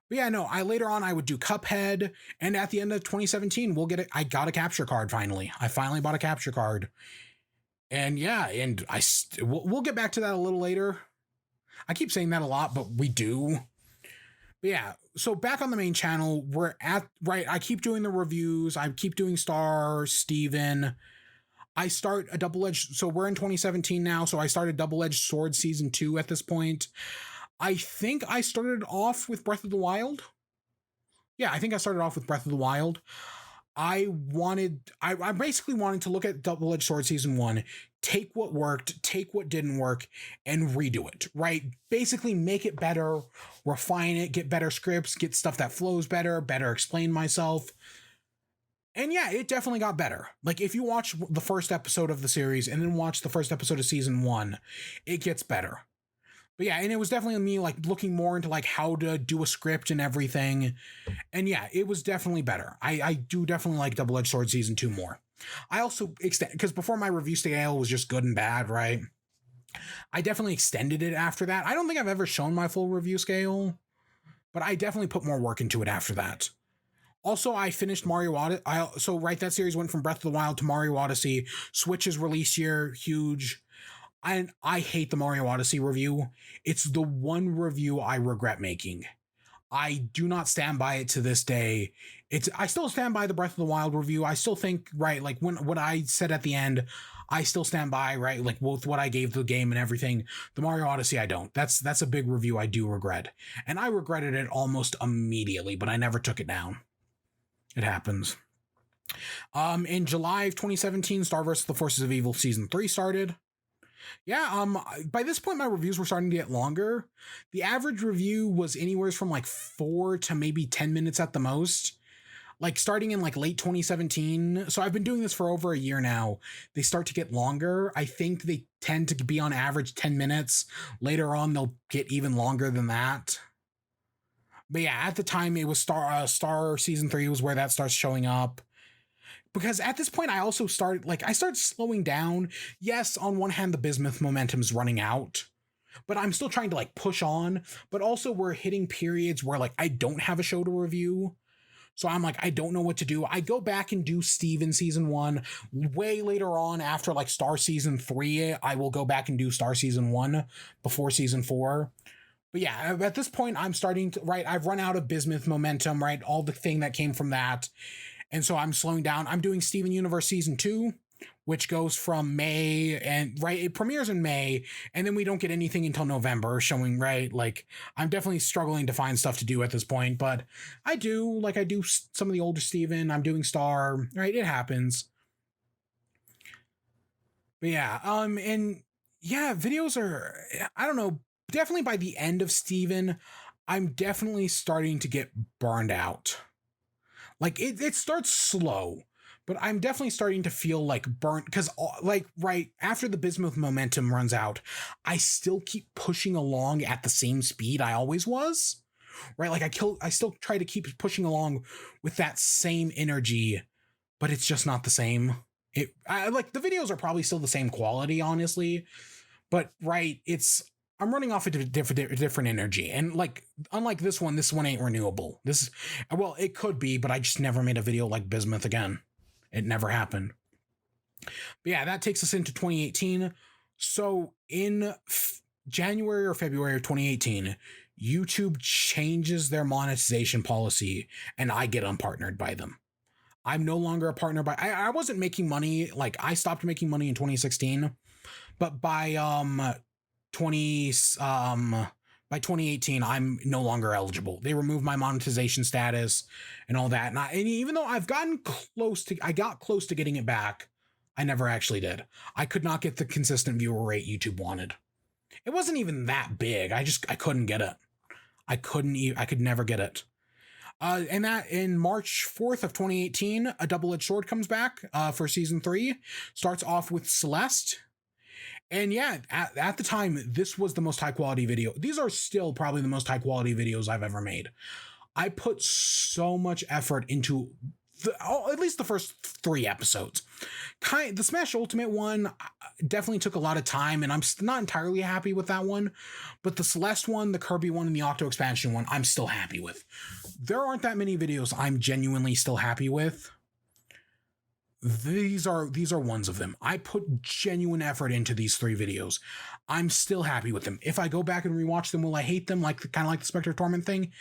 yeah, no, later on I would do Cuphead. And at the end of 2017, I got a capture card finally. I finally bought a capture card. And yeah, and we'll get back to that a little later. I keep saying that a lot, but we do. But yeah, so back on the main channel, I keep doing the reviews. I keep doing Star, Steven. I start a double-edged, so we're in 2017 now, so I started Double-Edged Sword Season 2 at this point. I think I started off with Breath of the Wild. Yeah, I think I started off with Breath of the Wild. I basically wanted to look at Double-Edged Sword Season 1, take what worked, take what didn't work, and redo it, right? Basically make it better, refine it, get better scripts, get stuff that flows better explain myself. And yeah, it definitely got better. Like, if you watch the first episode of the series and then watch the first episode of Season 1, it gets better. But yeah, and it was definitely me like looking more into like how to do a script and everything. And yeah, it was definitely better. I do definitely like Double-Edged Sword Season 2 more. I also because before my review scale was just good and bad, right? I definitely extended it after that. I don't think I've ever shown my full review scale, but I definitely put more work into it after that. Also, I finished Mario Odyssey. That series went from Breath of the Wild to Mario Odyssey. Switch's release year, huge. I hate the Mario Odyssey review. It's the one review I regret making. I do not stand by it to this day. I still stand by the Breath of the Wild review. I still think, right, like what I said at the end, I still stand by, right, like with what I gave the game and everything. The Mario Odyssey, I don't. That's a big review I do regret. And I regretted it almost immediately, but I never took it down. It happens. In July of 2017, Star vs. the Forces of Evil Season 3 started. Yeah, by this point, my reviews were starting to get longer. The average review was anywhere from like 4 to maybe 10 minutes at the most. Like starting in like late 2017. So I've been doing this for over a year now. They start to get longer. I think they tend to be on average 10 minutes. Later on, they'll get even longer than that. But yeah, at the time, it was Star Season 3 was where that starts showing up. Because at this point, I also started, like, I started slowing down. Yes, on one hand, the Bismuth momentum's running out, but I'm still trying to, like, push on. But also, we're hitting periods where, like, I don't have a show to review. So I'm like, I don't know what to do. I go back and do Steven season 1. Way later on, after, like, Star season 3, I will go back and do Star season 1 before season 4. But yeah, at this point, I'm starting to, right, I've run out of Bismuth momentum, right? All the thing that came from that. And so I'm slowing down. I'm doing Steven Universe season 2, which goes from May, and right, it premieres in May, and then we don't get anything until November showing, right? Like, I'm definitely struggling to find stuff to do at this point, but I do some of the older Steven. I'm doing Star, right? It happens. But yeah, and yeah, videos are, I don't know, definitely by the end of Steven, I'm definitely starting to get burned out. Like, it starts slow, but I'm definitely starting to feel like burnt, because, like, right after the Bismuth momentum runs out, I still keep pushing along at the same speed I always was, right? Like, I still try to keep pushing along with that same energy, but it's just not the same. Like, the videos are probably still the same quality, honestly, but right, I'm running off a different energy. And, like, unlike this one ain't renewable. Well, it could be, but I just never made a video like Bismuth again. It never happened. But yeah, that takes us into 2018. So in January or February of 2018, YouTube changes their monetization policy, and I get unpartnered by them. I'm no longer a partner I wasn't making money. Like, I stopped making money in 2016, but by 2018, I'm no longer eligible. They removed my monetization status and all that. And even though I got close to getting it back, I never actually did. I could not get the consistent viewer rate YouTube wanted. It wasn't even that big. I couldn't get it. I could never get it. And that in March 4th of 2018, A Double-Edged Sword comes back for season 3. Starts off with Celeste. And yeah, at the time, this was the most high quality video. These are still probably the most high quality videos I've ever made. I put so much effort into at least the first 3 episodes. The Smash Ultimate one definitely took a lot of time, and I'm not entirely happy with that one. But the Celeste one, the Kirby one, and the Octo Expansion one, I'm still happy with. There aren't that many videos I'm genuinely still happy with. These are ones of them. I put genuine effort into these 3 videos. I'm still happy with them. If I go back and rewatch them, will I hate them? Kind of like the Spectre Torment thing?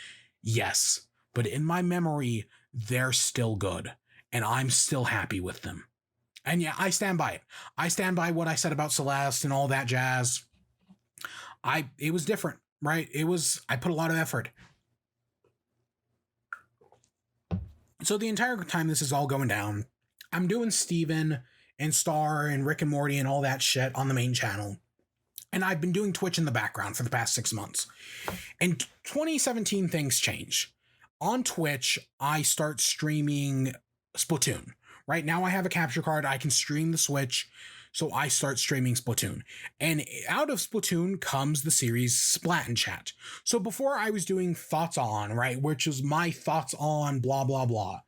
Yes. But in my memory, they're still good. And I'm still happy with them. And yeah, I stand by it. I stand by what I said about Celeste and all that jazz. It was different, right? I put a lot of effort. So the entire time this is all going down, I'm doing Steven and Star and Rick and Morty and all that shit on the main channel. And I've been doing Twitch in the background for the past 6 months. In 2017, things change. On Twitch, I start streaming Splatoon. Right now I have a capture card. I can stream the Switch. So I start streaming Splatoon. And out of Splatoon comes the series Splat and Chat. So before I was doing Thoughts On, right, which is my thoughts on blah, blah, blah.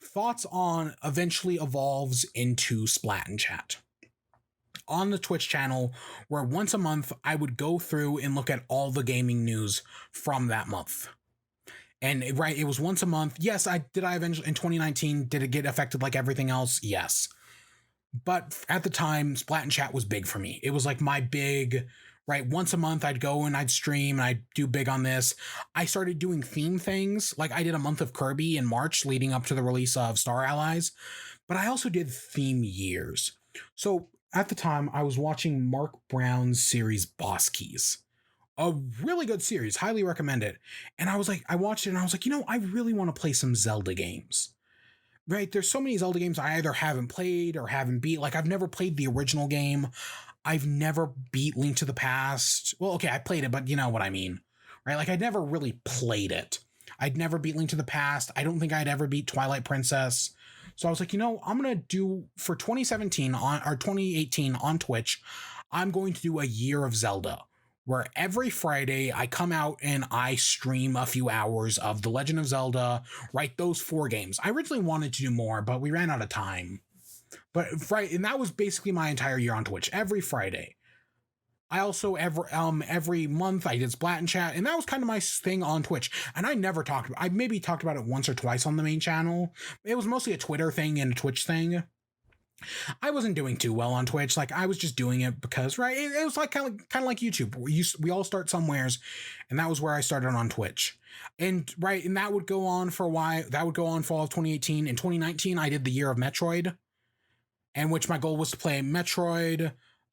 Thoughts On eventually evolves into Splat and Chat on the Twitch channel, where once a month I would go through and look at all the gaming news from that month. And right, it was once a month. Yes, I eventually in 2019, did it get affected like everything else? Yes. But at the time, Splat and Chat was big for me. It was like my big, right? Once a month, I'd go and I'd stream and I'd do big on this. I started doing theme things. Like, I did a month of Kirby in March leading up to the release of Star Allies, but I also did theme years. So at the time, I was watching Mark Brown's series Boss Keys. A really good series, highly recommend it. And I watched it and I was like, I really want to play some Zelda games. Right? There's so many Zelda games I either haven't played or haven't beat. Like, I've never played the original game. I've never beat Link to the Past. Well, okay, I played it, but you know what I mean. Right? Like, I'd never really played it. I'd never beat Link to the Past. I don't think I'd ever beat Twilight Princess. So I was like, I'm going to do, for 2017 or 2018 on Twitch, I'm going to do a year of Zelda, where every Friday I come out and I stream a few hours of The Legend of Zelda, right? Those 4 games. I originally wanted to do more, but we ran out of time. But and that was basically my entire year on Twitch, every Friday. I also every month I did Splat and Chat, and that was kind of my thing on Twitch. And I maybe talked about it once or twice on the main channel. It was mostly a Twitter thing and a Twitch thing. I wasn't doing too well on Twitch. Like, I was just doing it because, right, it was like kind of like YouTube. We all start somewheres, and that was where I started on Twitch. And right, and that would go on for a while. That would go on for all of 2018. In 2019, I did the year of Metroid, and which my goal was to play Metroid,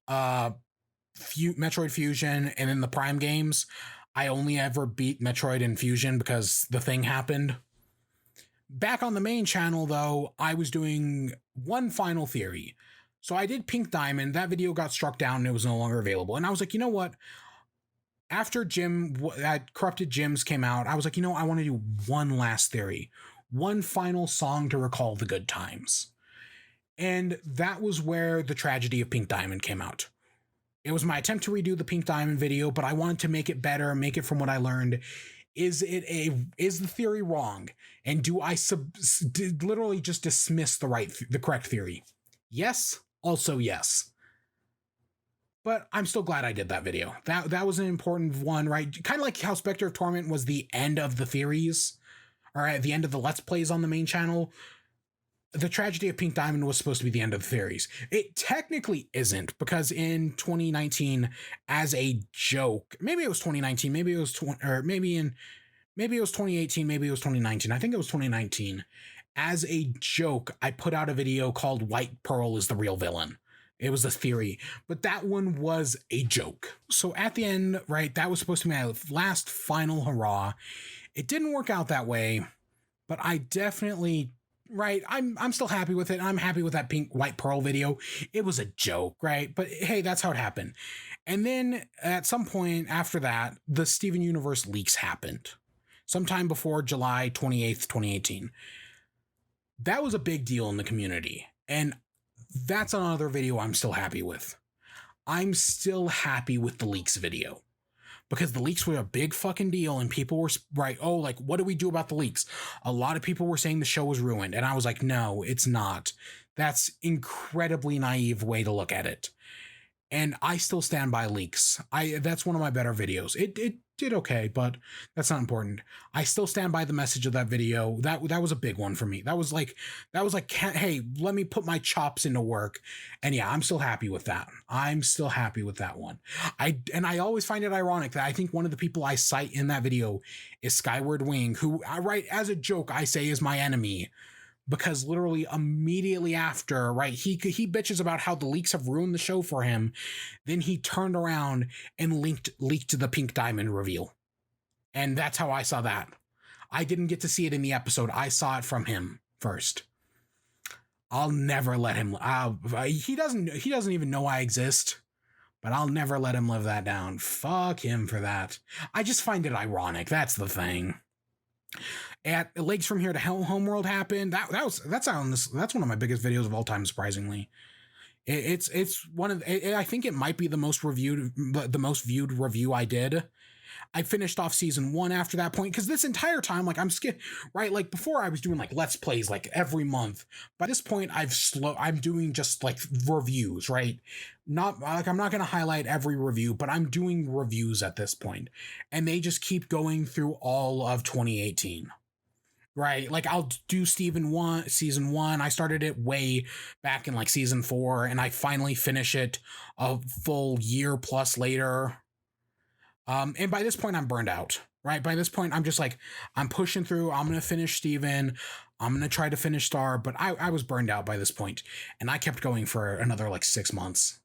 Metroid Fusion, and then the Prime games. I only ever beat Metroid and Fusion because the thing happened. Back on the main channel, though, I was doing one final theory. So I did Pink Diamond. That video got struck down and it was no longer available. And I was like, you know what? After Corrupted Gyms came out, I was like, I want to do one last theory. One final song to recall the good times. And that was where the tragedy of Pink Diamond came out. It was my attempt to redo the Pink Diamond video, but I wanted to make it better, make it from what I learned. Is the theory wrong? And do I literally just dismiss the correct theory? Yes, also yes. But I'm still glad I did that video. That was an important one, right? Kind of like how Spectre of Torment was the end of the theories, or at the end of the Let's Plays on the main channel. The tragedy of Pink Diamond was supposed to be the end of the theories. It technically isn't, because in 2019, as a joke, maybe it was 2019, maybe it was 2018, maybe it was 2019. I think it was 2019. As a joke, I put out a video called White Pearl is the Real Villain. It was a theory, but that one was a joke. So at the end, right, that was supposed to be my last final hurrah. It didn't work out that way, but I definitely... Right, I'm still happy with it. I'm happy with that White Pearl video. It was a joke, right? But hey, that's how it happened. And then at some point after that, the Steven Universe leaks happened. Sometime before July 28th, 2018. That was a big deal in the community. And that's another video I'm still happy with. I'm still happy with the leaks video. Because the leaks were a big fucking deal, and people were right. Oh, like, what do we do about the leaks? A lot of people were saying the show was ruined, and I was like, no, it's not. That's incredibly naive way to look at it. And I still stand by leaks. That's one of my better videos. It did okay, but that's not important. I still stand by the message of that video. That was a big one for me. That was like, hey, let me put my chops into work. And yeah, I'm still happy with that. I'm still happy with that one. I always find it ironic that I think one of the people I cite in that video is Skyward Wing, who I write as a joke, I say is my enemy. Because literally immediately after, right, he bitches about how the leaks have ruined the show for him. Then he turned around and leaked the Pink Diamond reveal. And that's how I saw that. I didn't get to see it in the episode. I saw it from him first. I'll never let him... he doesn't even know I exist. But I'll never let him live that down. Fuck him for that. I just find it ironic. That's the thing. At Legs from Here to Homeworld happened. That's one of my biggest videos of all time, surprisingly. It's one of... I think it might be the most viewed review I did. I finished off season 1 after that point, because this entire time, like, I'm scared, right? Like, before I was doing like Let's Plays like every month. By this point, I'm doing just like reviews, right? Not like, I'm not going to highlight every review, but I'm doing reviews at this point, and they just keep going through all of 2018. Right, like I'll do season 1. I started it way back in like season 4, and I finally finish it a full year plus later. And by this point, I'm burned out. Right, by this point, I'm just like, I'm pushing through. I'm gonna finish Steven. I'm gonna try to finish Star, but I was burned out by this point, and I kept going for another like 6 months.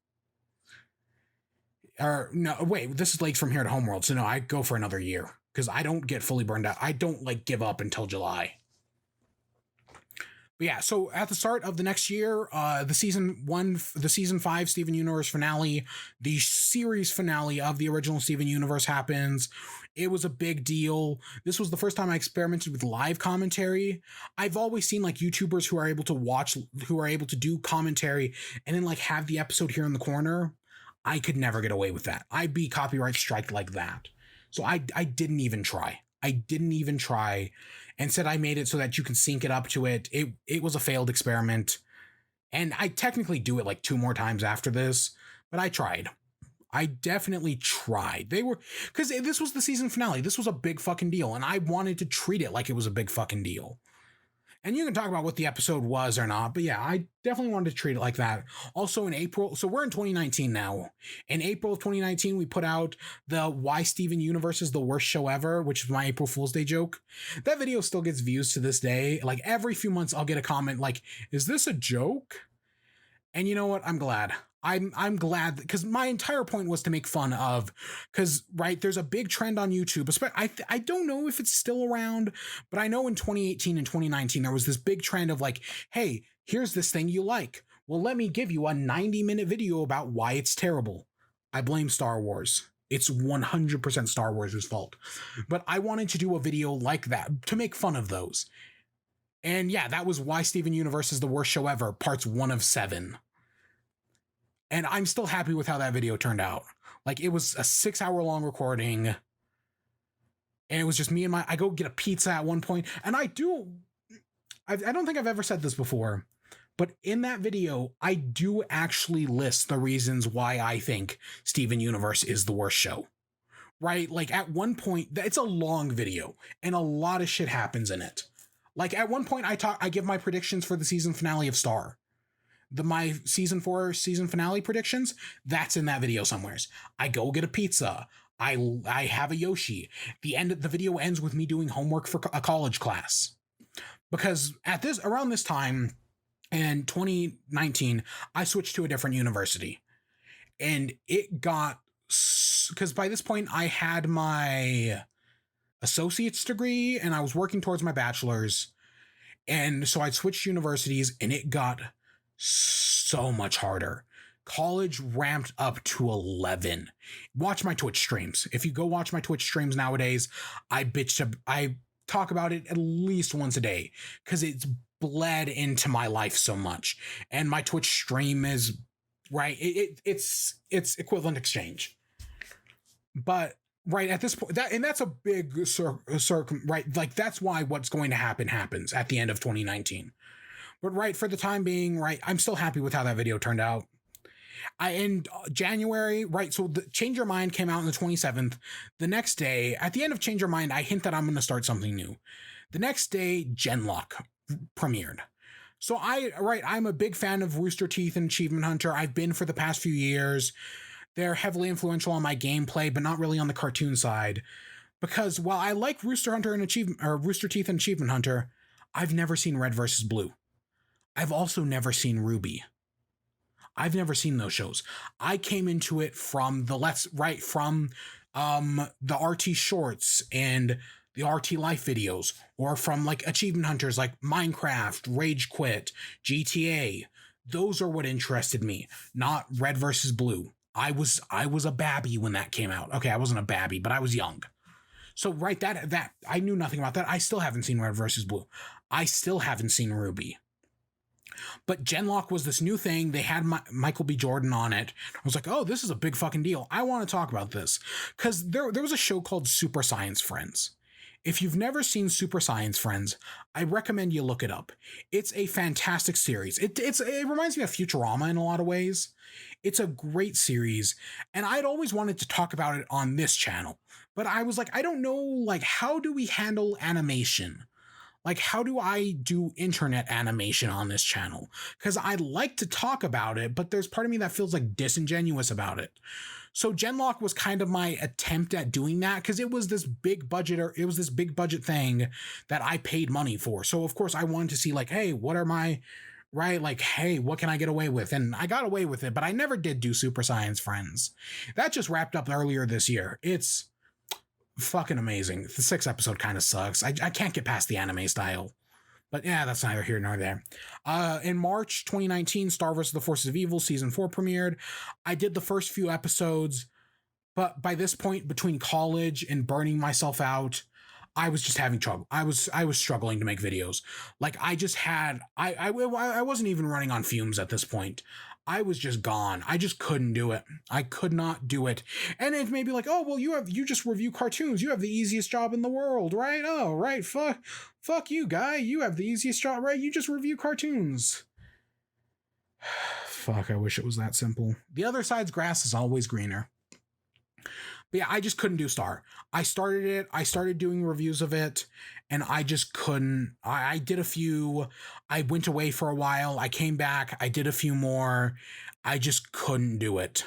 Or no, wait, this is Legs from Here to Homeworld, so no, I go for another year. Because I don't get fully burned out. I don't like give up until July. But yeah, so at the start of the next year, the season 5 Steven Universe finale, the series finale of the original Steven Universe happens. It was a big deal. This was the first time I experimented with live commentary. I've always seen like YouTubers who are able to do commentary and then like have the episode here in the corner. I could never get away with that. I'd be copyright striked like that. So I didn't even try. I didn't even try. Instead, I made it so that you can sync it up to it. It was a failed experiment. And I technically do it like 2 more times after this, but I tried. I definitely tried. Because this was the season finale. This was a big fucking deal, and I wanted to treat it like it was a big fucking deal. And you can talk about what the episode was or not, but yeah, I definitely wanted to treat it like that. Also in April, so we're in 2019 now. In April of 2019, we put out the Why Steven Universe is the Worst Show Ever, which is my April Fool's Day joke. That video still gets views to this day. Like every few months, I'll get a comment like, is this a joke? And you know what? I'm glad. I'm glad, because my entire point was to make fun of, because right, there's a big trend on YouTube. I don't know if it's still around, but I know in 2018 and 2019 there was this big trend of like, hey, here's this thing you like. Well, let me give you a 90-minute video about why it's terrible. I blame Star Wars. It's 100% Star Wars' fault. But I wanted to do a video like that to make fun of those. And yeah, that was Why Steven Universe is the Worst Show Ever, parts 1 of 7. And I'm still happy with how that video turned out. Like, it was a 6-hour-long recording. And it was just me and I go get a pizza at one point. And I don't think I've ever said this before, but in that video, I do actually list the reasons why I think Steven Universe is the worst show. Right? Like, at one point, it's a long video, and a lot of shit happens in it. Like, at one point, I give my predictions for the season finale of Star. My season 4 season finale predictions, that's in that video somewheres. I go get a pizza. I have a Yoshi. The video ends with me doing homework for a college class. Because around this time in 2019, I switched to a different university. And it got, because by this point I had my associate's degree and I was working towards my bachelor's. And so I'd switched universities, and it got so much harder. College ramped up to 11. Watch my Twitch streams. If you go watch my Twitch streams nowadays, I talk about it at least once a day because it's bled into my life so much. And my Twitch stream is right. It's equivalent exchange. But right at this point, that's a big right. Like, that's why what's going to happen happens at the end of 2019. But right, for the time being, right, I'm still happy with how that video turned out. In January, right, so the Change Your Mind came out on the 27th. The next day, at the end of Change Your Mind, I hint that I'm going to start something new. The next day, Genlock premiered. So I'm a big fan of Rooster Teeth and Achievement Hunter. I've been for the past few years. They're heavily influential on my gameplay, but not really on the cartoon side. Because while I like Rooster Teeth and Achievement Hunter, I've never seen Red vs. Blue. I've also never seen Ruby. I've never seen those shows. I came into it from the RT shorts and the RT Life videos, or from like Achievement Hunters like Minecraft, Rage Quit, GTA. Those are what interested me, not Red versus Blue. I was a babby when that came out. Okay, I wasn't a babby, but I was young. So right, that I knew nothing about that. I still haven't seen Red versus Blue. I still haven't seen Ruby. But Genlock was this new thing. They had Michael B. Jordan on it. I was like, oh, this is a big fucking deal. I want to talk about this. Because there was a show called Super Science Friends. If you've never seen Super Science Friends, I recommend you look it up. It's a fantastic series. It reminds me of Futurama in a lot of ways. It's a great series. And I'd always wanted to talk about it on this channel. But I was like, I don't know, like, how do we handle animation? Like, how do I do internet animation on this channel? Because I'd like to talk about it, but there's part of me that feels like disingenuous about it. So Genlock was kind of my attempt at doing that, because it was this big budget thing that I paid money for. So of course I wanted to see like, hey, what are my, right? Like, hey, what can I get away with? And I got away with it, but I never did do Super Science Friends. That just wrapped up earlier this year. It's fucking amazing. The 6th episode kind of sucks. I can't get past the anime style. But yeah, that's neither here nor there. In March 2019, Star vs. the Forces of Evil Season 4 premiered. I did the first few episodes, but by this point, between college and burning myself out, I was just having trouble. I was struggling to make videos. Like, I just had, I wasn't even running on fumes at this point. I was just gone. I just couldn't do it. I could not do it. And it may be like, oh, well, you just review cartoons. You have the easiest job in the world, right? Oh, right. Fuck you, guy. You have the easiest job, right? You just review cartoons. Fuck, I wish it was that simple. The other side's grass is always greener. But yeah, I just couldn't do Star. I started it. I started doing reviews of it, and I just couldn't. I did a few. I went away for a while. I came back. I did a few more. I just couldn't do it.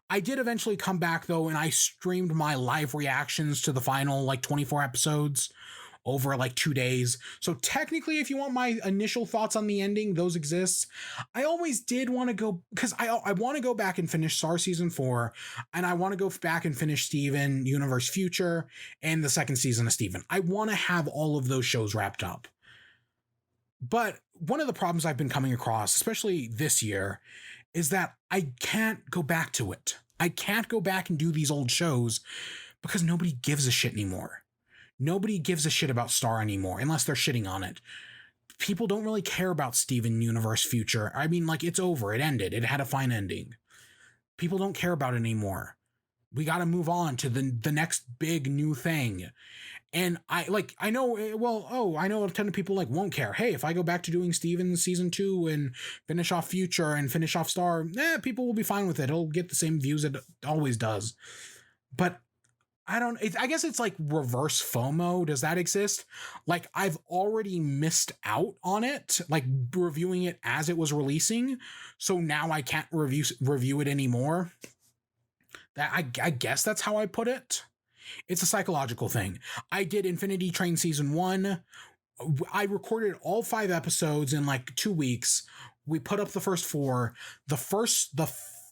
I did eventually come back, though, and I streamed my live reactions to the final, like, 24 episodes over, like, 2 days. So technically, if you want my initial thoughts on the ending, those exist. I always did want to go, because I want to go back and finish Star Season 4, and I want to go back and finish Steven Universe Future and the second season of Steven. I want to have all of those shows wrapped up. But one of the problems I've been coming across, especially this year, is that I can't go back to it. I can't go back and do these old shows because nobody gives a shit anymore. Nobody gives a shit about Star anymore, unless they're shitting on it. People don't really care about Steven Universe Future. I mean, like, it's over. It ended. It had a fine ending. People don't care about it anymore. We got to move on to the next big new thing. And I know a ton of people like won't care. Hey, if I go back to doing Steven season 2 and finish off Future and finish off Star, people will be fine with it. It'll get the same views it always does. But I guess it's like reverse FOMO. Does that exist? Like, I've already missed out on it, like reviewing it as it was releasing. So now I can't review it anymore. That I guess that's how I put it. It's a psychological thing. I did Infinity Train season 1. I recorded all 5 episodes in like 2 weeks. We put up the first 4. The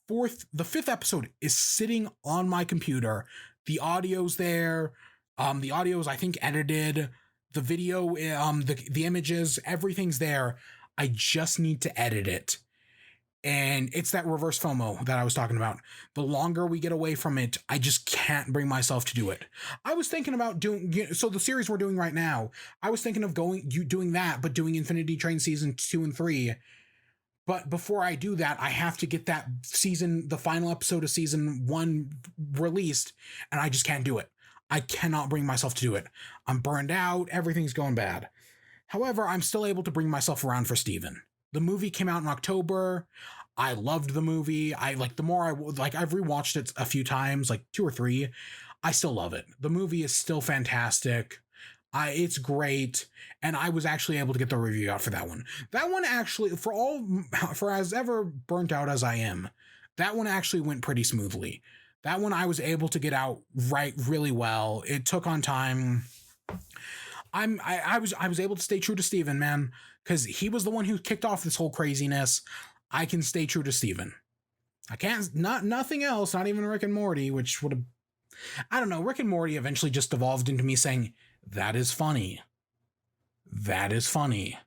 5th episode is sitting on my computer. The audio's there. The audio's, I think, edited. The video, the images, everything's there. I just need to edit it. And it's that reverse FOMO that I was talking about. The longer we get away from it, I just can't bring myself to do it. I was thinking about doing, so the series we're doing right now, I was thinking of doing that, but doing Infinity Train season 2 and 3. But before I do that, I have to get that the final episode of season 1 released, and I just can't do it. I cannot bring myself to do it. I'm burned out. Everything's going bad. However, I'm still able to bring myself around for Steven. The movie came out in October. I loved the movie. I've rewatched it a few times, like 2 or 3. I still love it. The movie is still fantastic. It's great, and I was actually able to get the review out for that one. That one actually, for as ever burnt out as I am, that one actually went pretty smoothly. That one I was able to get out really well. It took on time. I was able to stay true to Steven, man, because he was the one who kicked off this whole craziness. I can stay true to Steven. I can't, nothing else, not even Rick and Morty, which would have, I don't know, Rick and Morty eventually just evolved into me saying, that is funny. That is funny.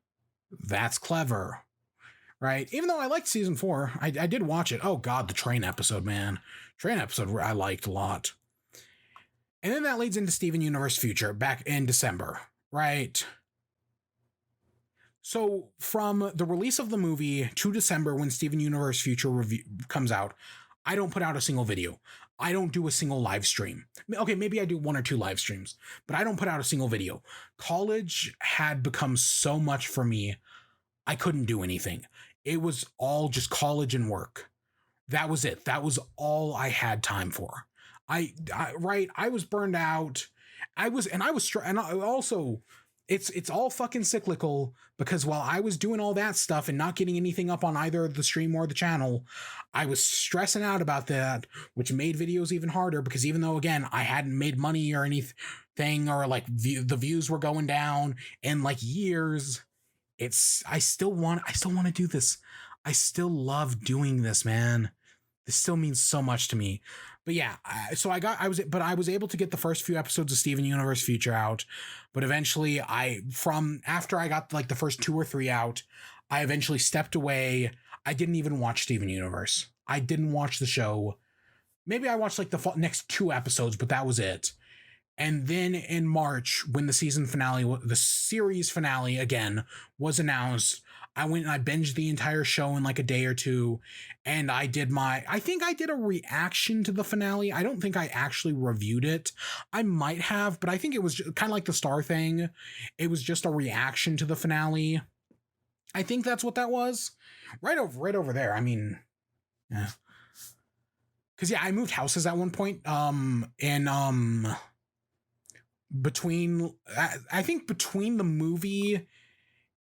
That's clever. Right? Even though I liked season 4, I did watch it. Oh God, the train episode, man. Train episode I liked a lot. And then that leads into Steven Universe Future back in December, right? So from the release of the movie to December, when Steven Universe Future review comes out, I don't put out a single video. I don't do a single live stream. Okay, maybe I do 1 or 2 live streams, but I don't put out a single video. College had become so much for me, I couldn't do anything. It was all just college and work. That was it. That was all I had time for. I was burned out. It's all fucking cyclical, because while I was doing all that stuff and not getting anything up on either the stream or the channel, I was stressing out about that, which made videos even harder, because even though, again, I hadn't made money or anything, or like the views were going down in like years, I still want to do this. I still love doing this, man. This still means so much to me. But yeah, I was able to get the first few episodes of Steven Universe Future out, but eventually after I got like the first 2 or 3 out, I eventually stepped away. I didn't even watch Steven Universe. I didn't watch the show. Maybe I watched like the next 2 episodes, but that was it. And then in March, when the series finale again was announced, I went and I binged the entire show in like a day or two, and I think I did a reaction to the finale. I don't think I actually reviewed it. I might have, but I think it was kind of like the Star thing. It was just a reaction to the finale. I think that's what that was. Right over there. I mean, yeah. Cause yeah, I moved houses at one point. Between I think between the movie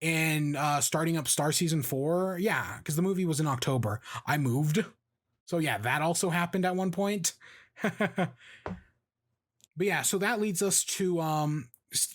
and starting up Star season 4, yeah, because the movie was in October. I moved, so yeah, that also happened at one point. But yeah, so that leads us to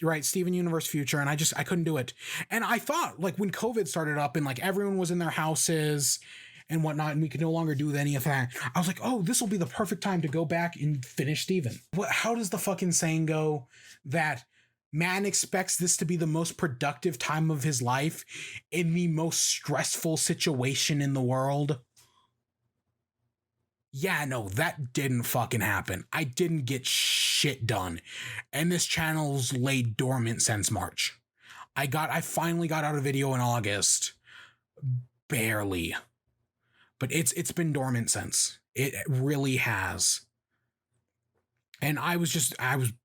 right, Steven Universe Future, and I couldn't do it. And I thought, like, when COVID started up and like everyone was in their houses and whatnot, and we could no longer do any of that, I was like, oh, this will be the perfect time to go back and finish Steven. How does the fucking saying go that man expects this to be the most productive time of his life in the most stressful situation in the world? Yeah, no, that didn't fucking happen. I didn't get shit done. And this channel's laid dormant since March. I finally got out a video in August. Barely. But it's been dormant since. It really has. And I was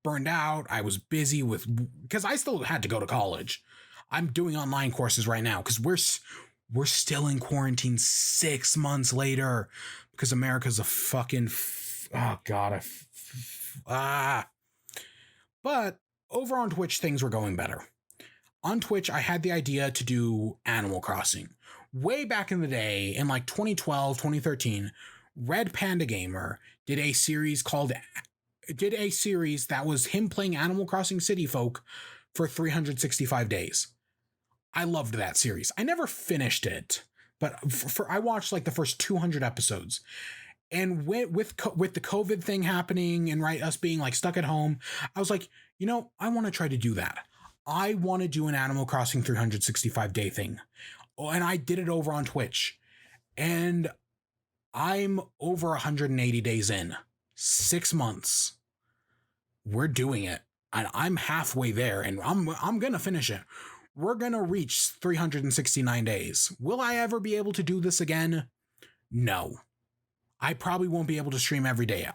burned out. I was busy because I still had to go to college. I'm doing online courses right now because we're still in quarantine 6 months later because America's a fucking oh god. But over on Twitch, things were going better. On Twitch, I had the idea to do Animal Crossing. Way back in the day, in like 2012, 2013, Red Panda Gamer did a series that was him playing Animal Crossing City Folk for 365 days. I loved that series. I never finished it, but I watched like the first 200 episodes. And with the COVID thing happening and right, us being like stuck at home, I was like, I want to try to do that. I want to do an Animal Crossing 365 day thing. And I did it over on Twitch. And I'm over 180 days in. 6 months. We're doing it. And I'm halfway there, and I'm going to finish it. We're going to reach 369 days. Will I ever be able to do this again? No. I probably won't be able to stream every day.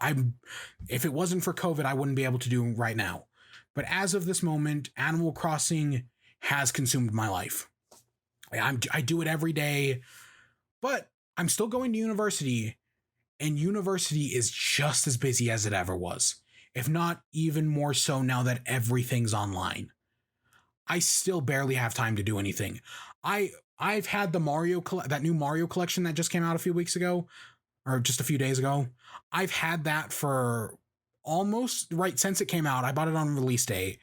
If it wasn't for COVID, I wouldn't be able to do it right now. But as of this moment, Animal Crossing has consumed my life. I do it every day, but I'm still going to university, and university is just as busy as it ever was, if not even more so now that everything's online. I still barely have time to do anything. I've had that new Mario collection that just came out a few weeks ago, or just a few days ago. I've had that for almost right since it came out. I bought it on release day.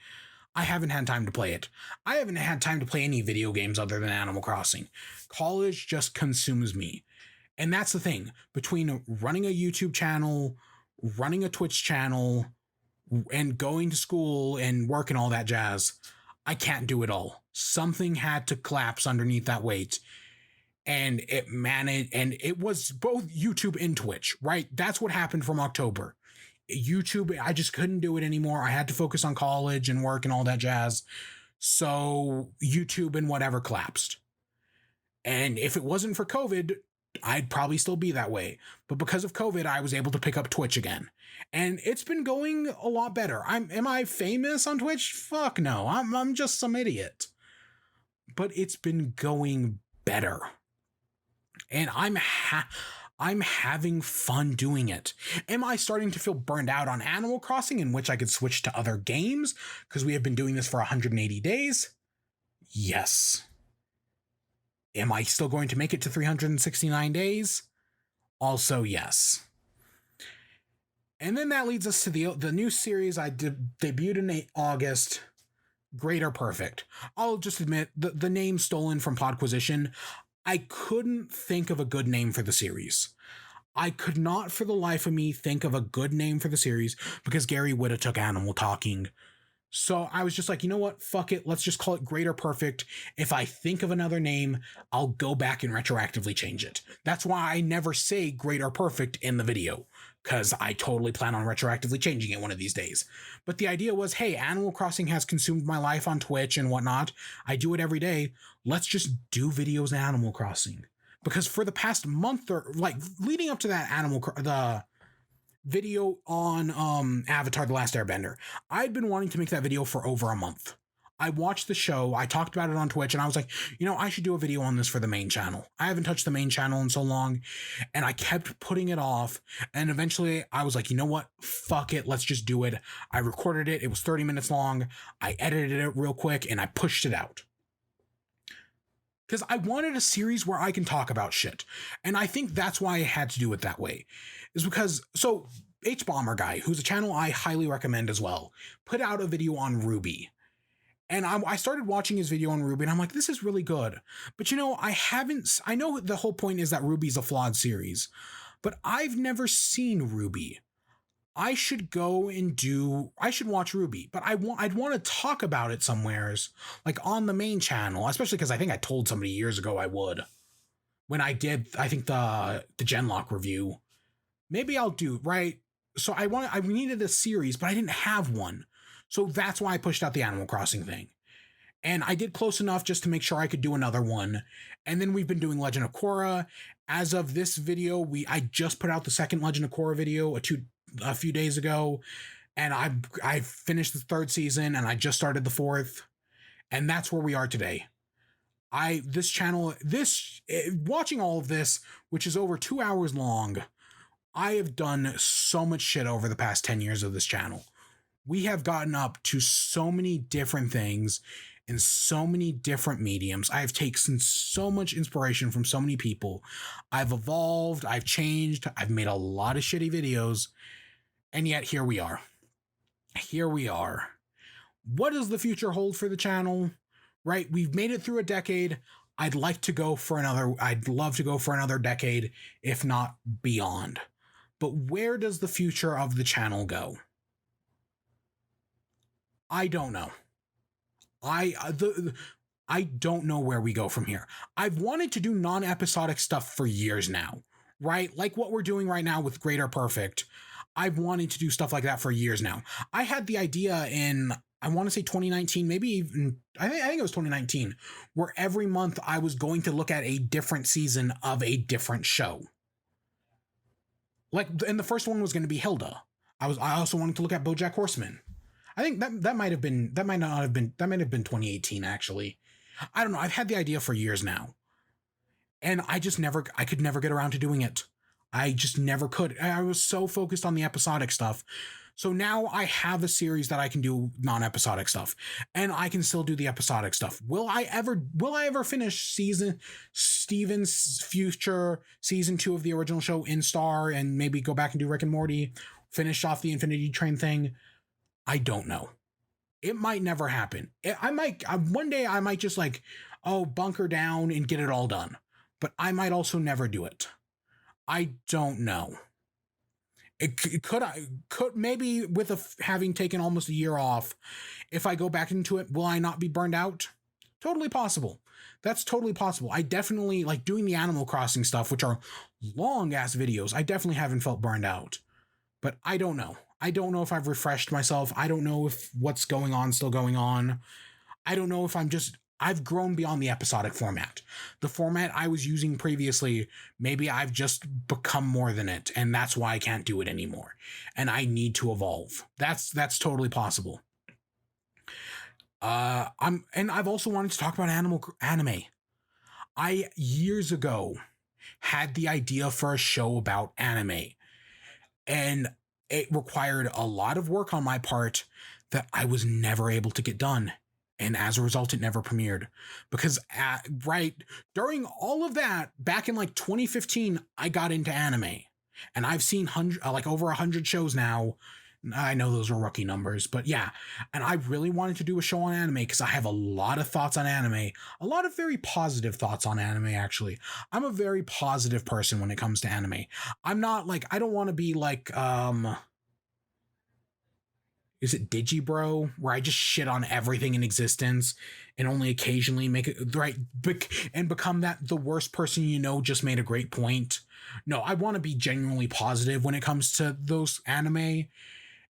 I haven't had time to play it. I haven't had time to play any video games other than Animal Crossing. College just consumes me. And that's the thing. Between running a YouTube channel, running a Twitch channel, and going to school and work and all that jazz, I can't do it all. Something had to collapse underneath that weight. And it was both YouTube and Twitch, right? That's what happened from October. YouTube, I just couldn't do it anymore. I had to focus on college and work and all that jazz. So YouTube and whatever collapsed. And if it wasn't for COVID, I'd probably still be that way. But because of COVID, I was able to pick up Twitch again. And it's been going a lot better. Am I famous on Twitch? Fuck no. I'm just some idiot. But it's been going better. And I'm having fun doing it. Am I starting to feel burned out on Animal Crossing, in which I could switch to other games because we have been doing this for 180 days? Yes. Am I still going to make it to 369 days? Also, yes. And then that leads us to the new series I debuted in August, Great or Perfect. I'll just admit, the name stolen from Podquisition. I couldn't think of a good name for the series. I could not for the life of me think of a good name for the series because Gary Whitta took Animal Talking So I was just like, you know what? Fuck it. Let's just call it Greater Perfect. If I think of another name, I'll go back and retroactively change it. That's why I never say Greater Perfect in the video, because I totally plan on retroactively changing it one of these days. But the idea was, hey, Animal Crossing has consumed my life on Twitch and whatnot. I do it every day. Let's just do videos in Animal Crossing. Because for the past month, or like leading up to that the video on Avatar The Last Airbender, I'd been wanting to make that video for over a month. I watched the show, I talked about it on Twitch, and I was like, you know, I should do a video on this for the main channel. I haven't touched the main channel in so long, and I kept putting it off, and eventually I was like, you know what? Fuck it, let's just do it. I recorded it, it was 30 minutes long, I edited it real quick, and I pushed it out. Because I wanted a series where I can talk about shit. And I think that's why I had to do it that way. Is because, so, H-Bomber Guy, who's a channel I highly recommend as well, put out a video on Ruby. And I started watching his video on Ruby, and I'm like, this is really good. But you know, I know the whole point is that Ruby's a flawed series, but I've never seen Ruby. I should watch Ruby, but I'd want to talk about it somewheres, like on the main channel, especially because I think I told somebody years ago I would. When I did, I think the Genlock review. Maybe I'll do, right? So I needed a series, but I didn't have one. So that's why I pushed out the Animal Crossing thing. And I did close enough just to make sure I could do another one. And then we've been doing Legend of Korra. As of this video, I just put out the second Legend of Korra video a few days ago, and I finished the third season, and I just started the fourth, and that's where we are today. Watching all of this, which is over 2 hours long, I have done so much shit over the past 10 years of this channel. We have gotten up to so many different things in so many different mediums. I have taken so much inspiration from so many people. I've evolved, I've changed, I've made a lot of shitty videos, and yet here we are. Here we are. What does the future hold for the channel? Right? We've made it through a decade. I'd love to go for another decade, if not beyond. But where does the future of the channel go? I don't know. I don't know where we go from here. I've wanted to do non-episodic stuff for years now, right? Like what we're doing right now with Greater Perfect. I've wanted to do stuff like that for years now. I had the idea in, I want to say 2019, maybe even, I think it was 2019, where every month I was going to look at a different season of a different show. Like, and the first one was going to be Hilda. I also wanted to look at BoJack Horseman. I think that might have been 2018 actually. I don't know. I've had the idea for years now, and I could never get around to doing it. I just never could. I was so focused on the episodic stuff. So now I have a series that I can do non-episodic stuff, and I can still do the episodic stuff. Will I ever finish Steven's future season 2 of the original show in Star, and maybe go back and do Rick and Morty, finish off the Infinity Train thing? I don't know. It might never happen. One day I might just bunker down and get it all done. But I might also never do it. I don't know. It could maybe with having taken almost a year off, if I go back into it, will I not be burned out? Totally possible. That's totally possible. I definitely like doing the Animal Crossing stuff, which are long ass videos. I definitely haven't felt burned out, but I don't know. I don't know if I've refreshed myself. I don't know if what's going on still going on. I don't know if I've grown beyond the episodic format. The format I was using previously, maybe I've just become more than it, and that's why I can't do it anymore. And I need to evolve. That's totally possible. I've also wanted to talk about anime. I years ago had the idea for a show about anime, and it required a lot of work on my part that I was never able to get done. And as a result, it never premiered because during all of that, back in 2015, I got into anime, and I've seen over 100 shows now. I know those are rookie numbers, but yeah. And I really wanted to do a show on anime because I have a lot of thoughts on anime, a lot of very positive thoughts on anime, actually. I'm a very positive person when it comes to anime. I'm not I don't want to be is it Digibro, where I just shit on everything in existence and only occasionally make it right and become that the worst person you know just made a great point. No, I want to be genuinely positive when it comes to those anime,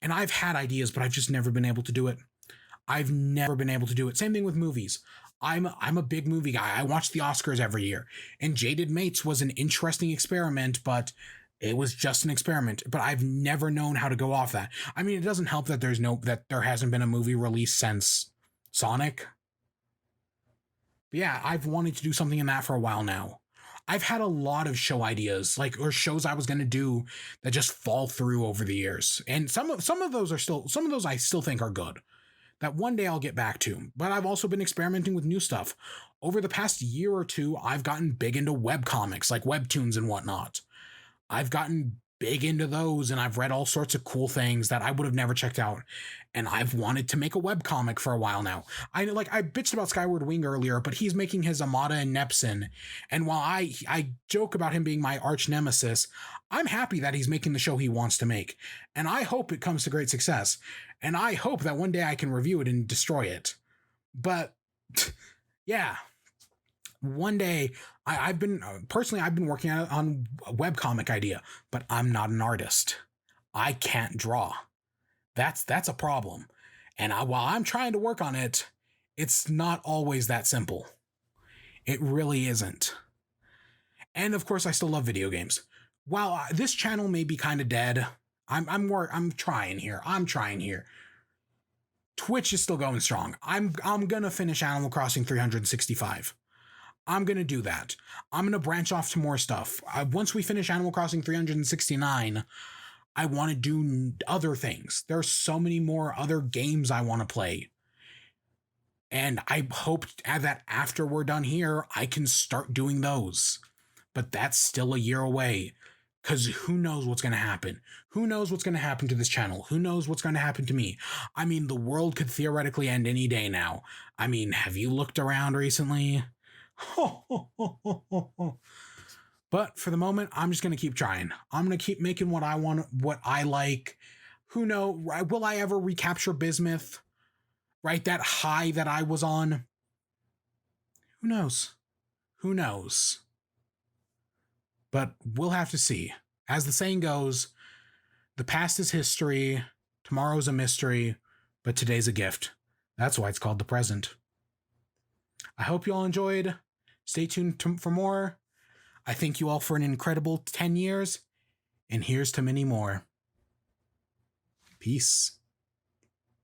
and I've had ideas, but I've just never been able to do it. I've never been able to do it. Same thing with movies. I'm a big movie guy. I watch the Oscars every year, and Jaded Mates was an interesting experiment, but it was just an experiment. But I've never known how to go off that. I mean, it doesn't help that there hasn't been a movie released since Sonic. But yeah, I've wanted to do something in that for a while now. I've had a lot of show ideas, or shows I was going to do that just fall through over the years. And some of those I still think are good, that one day I'll get back to. But I've also been experimenting with new stuff. Over the past year or two, I've gotten big into webcomics, like webtoons and whatnot. I've gotten big into those, and I've read all sorts of cool things that I would have never checked out. And I've wanted to make a webcomic for a while now. I bitched about Skyward Wing earlier, but he's making his Amada and Nepson. And while I joke about him being my arch nemesis, I'm happy that he's making the show he wants to make. And I hope it comes to great success. And I hope that one day I can review it and destroy it. But yeah, one day I've been working on a webcomic idea, but I'm not an artist. I can't draw. That's a problem. And while I'm trying to work on it, it's not always that simple. It really isn't. And of course, I still love video games. While this channel may be kind of dead, I'm trying here. Twitch is still going strong. I'm gonna finish Animal Crossing 365. I'm gonna do that. I'm gonna branch off to more stuff. Once we finish Animal Crossing 369, I want to do other things. There are so many more other games I want to play. And I hope that after we're done here, I can start doing those. But that's still a year away. Because who knows what's going to happen? Who knows what's going to happen to this channel? Who knows what's going to happen to me? I mean, the world could theoretically end any day now. I mean, have you looked around recently? But for the moment, I'm just going to keep trying. I'm going to keep making what I want, what I like. Who knows? Will I ever recapture Bismuth? Right? That high that I was on? Who knows? Who knows? But we'll have to see. As the saying goes, the past is history, tomorrow's a mystery, but today's a gift. That's why it's called the present. I hope you all enjoyed. Stay tuned for more. I thank you all for an incredible 10 years, and here's to many more. Peace.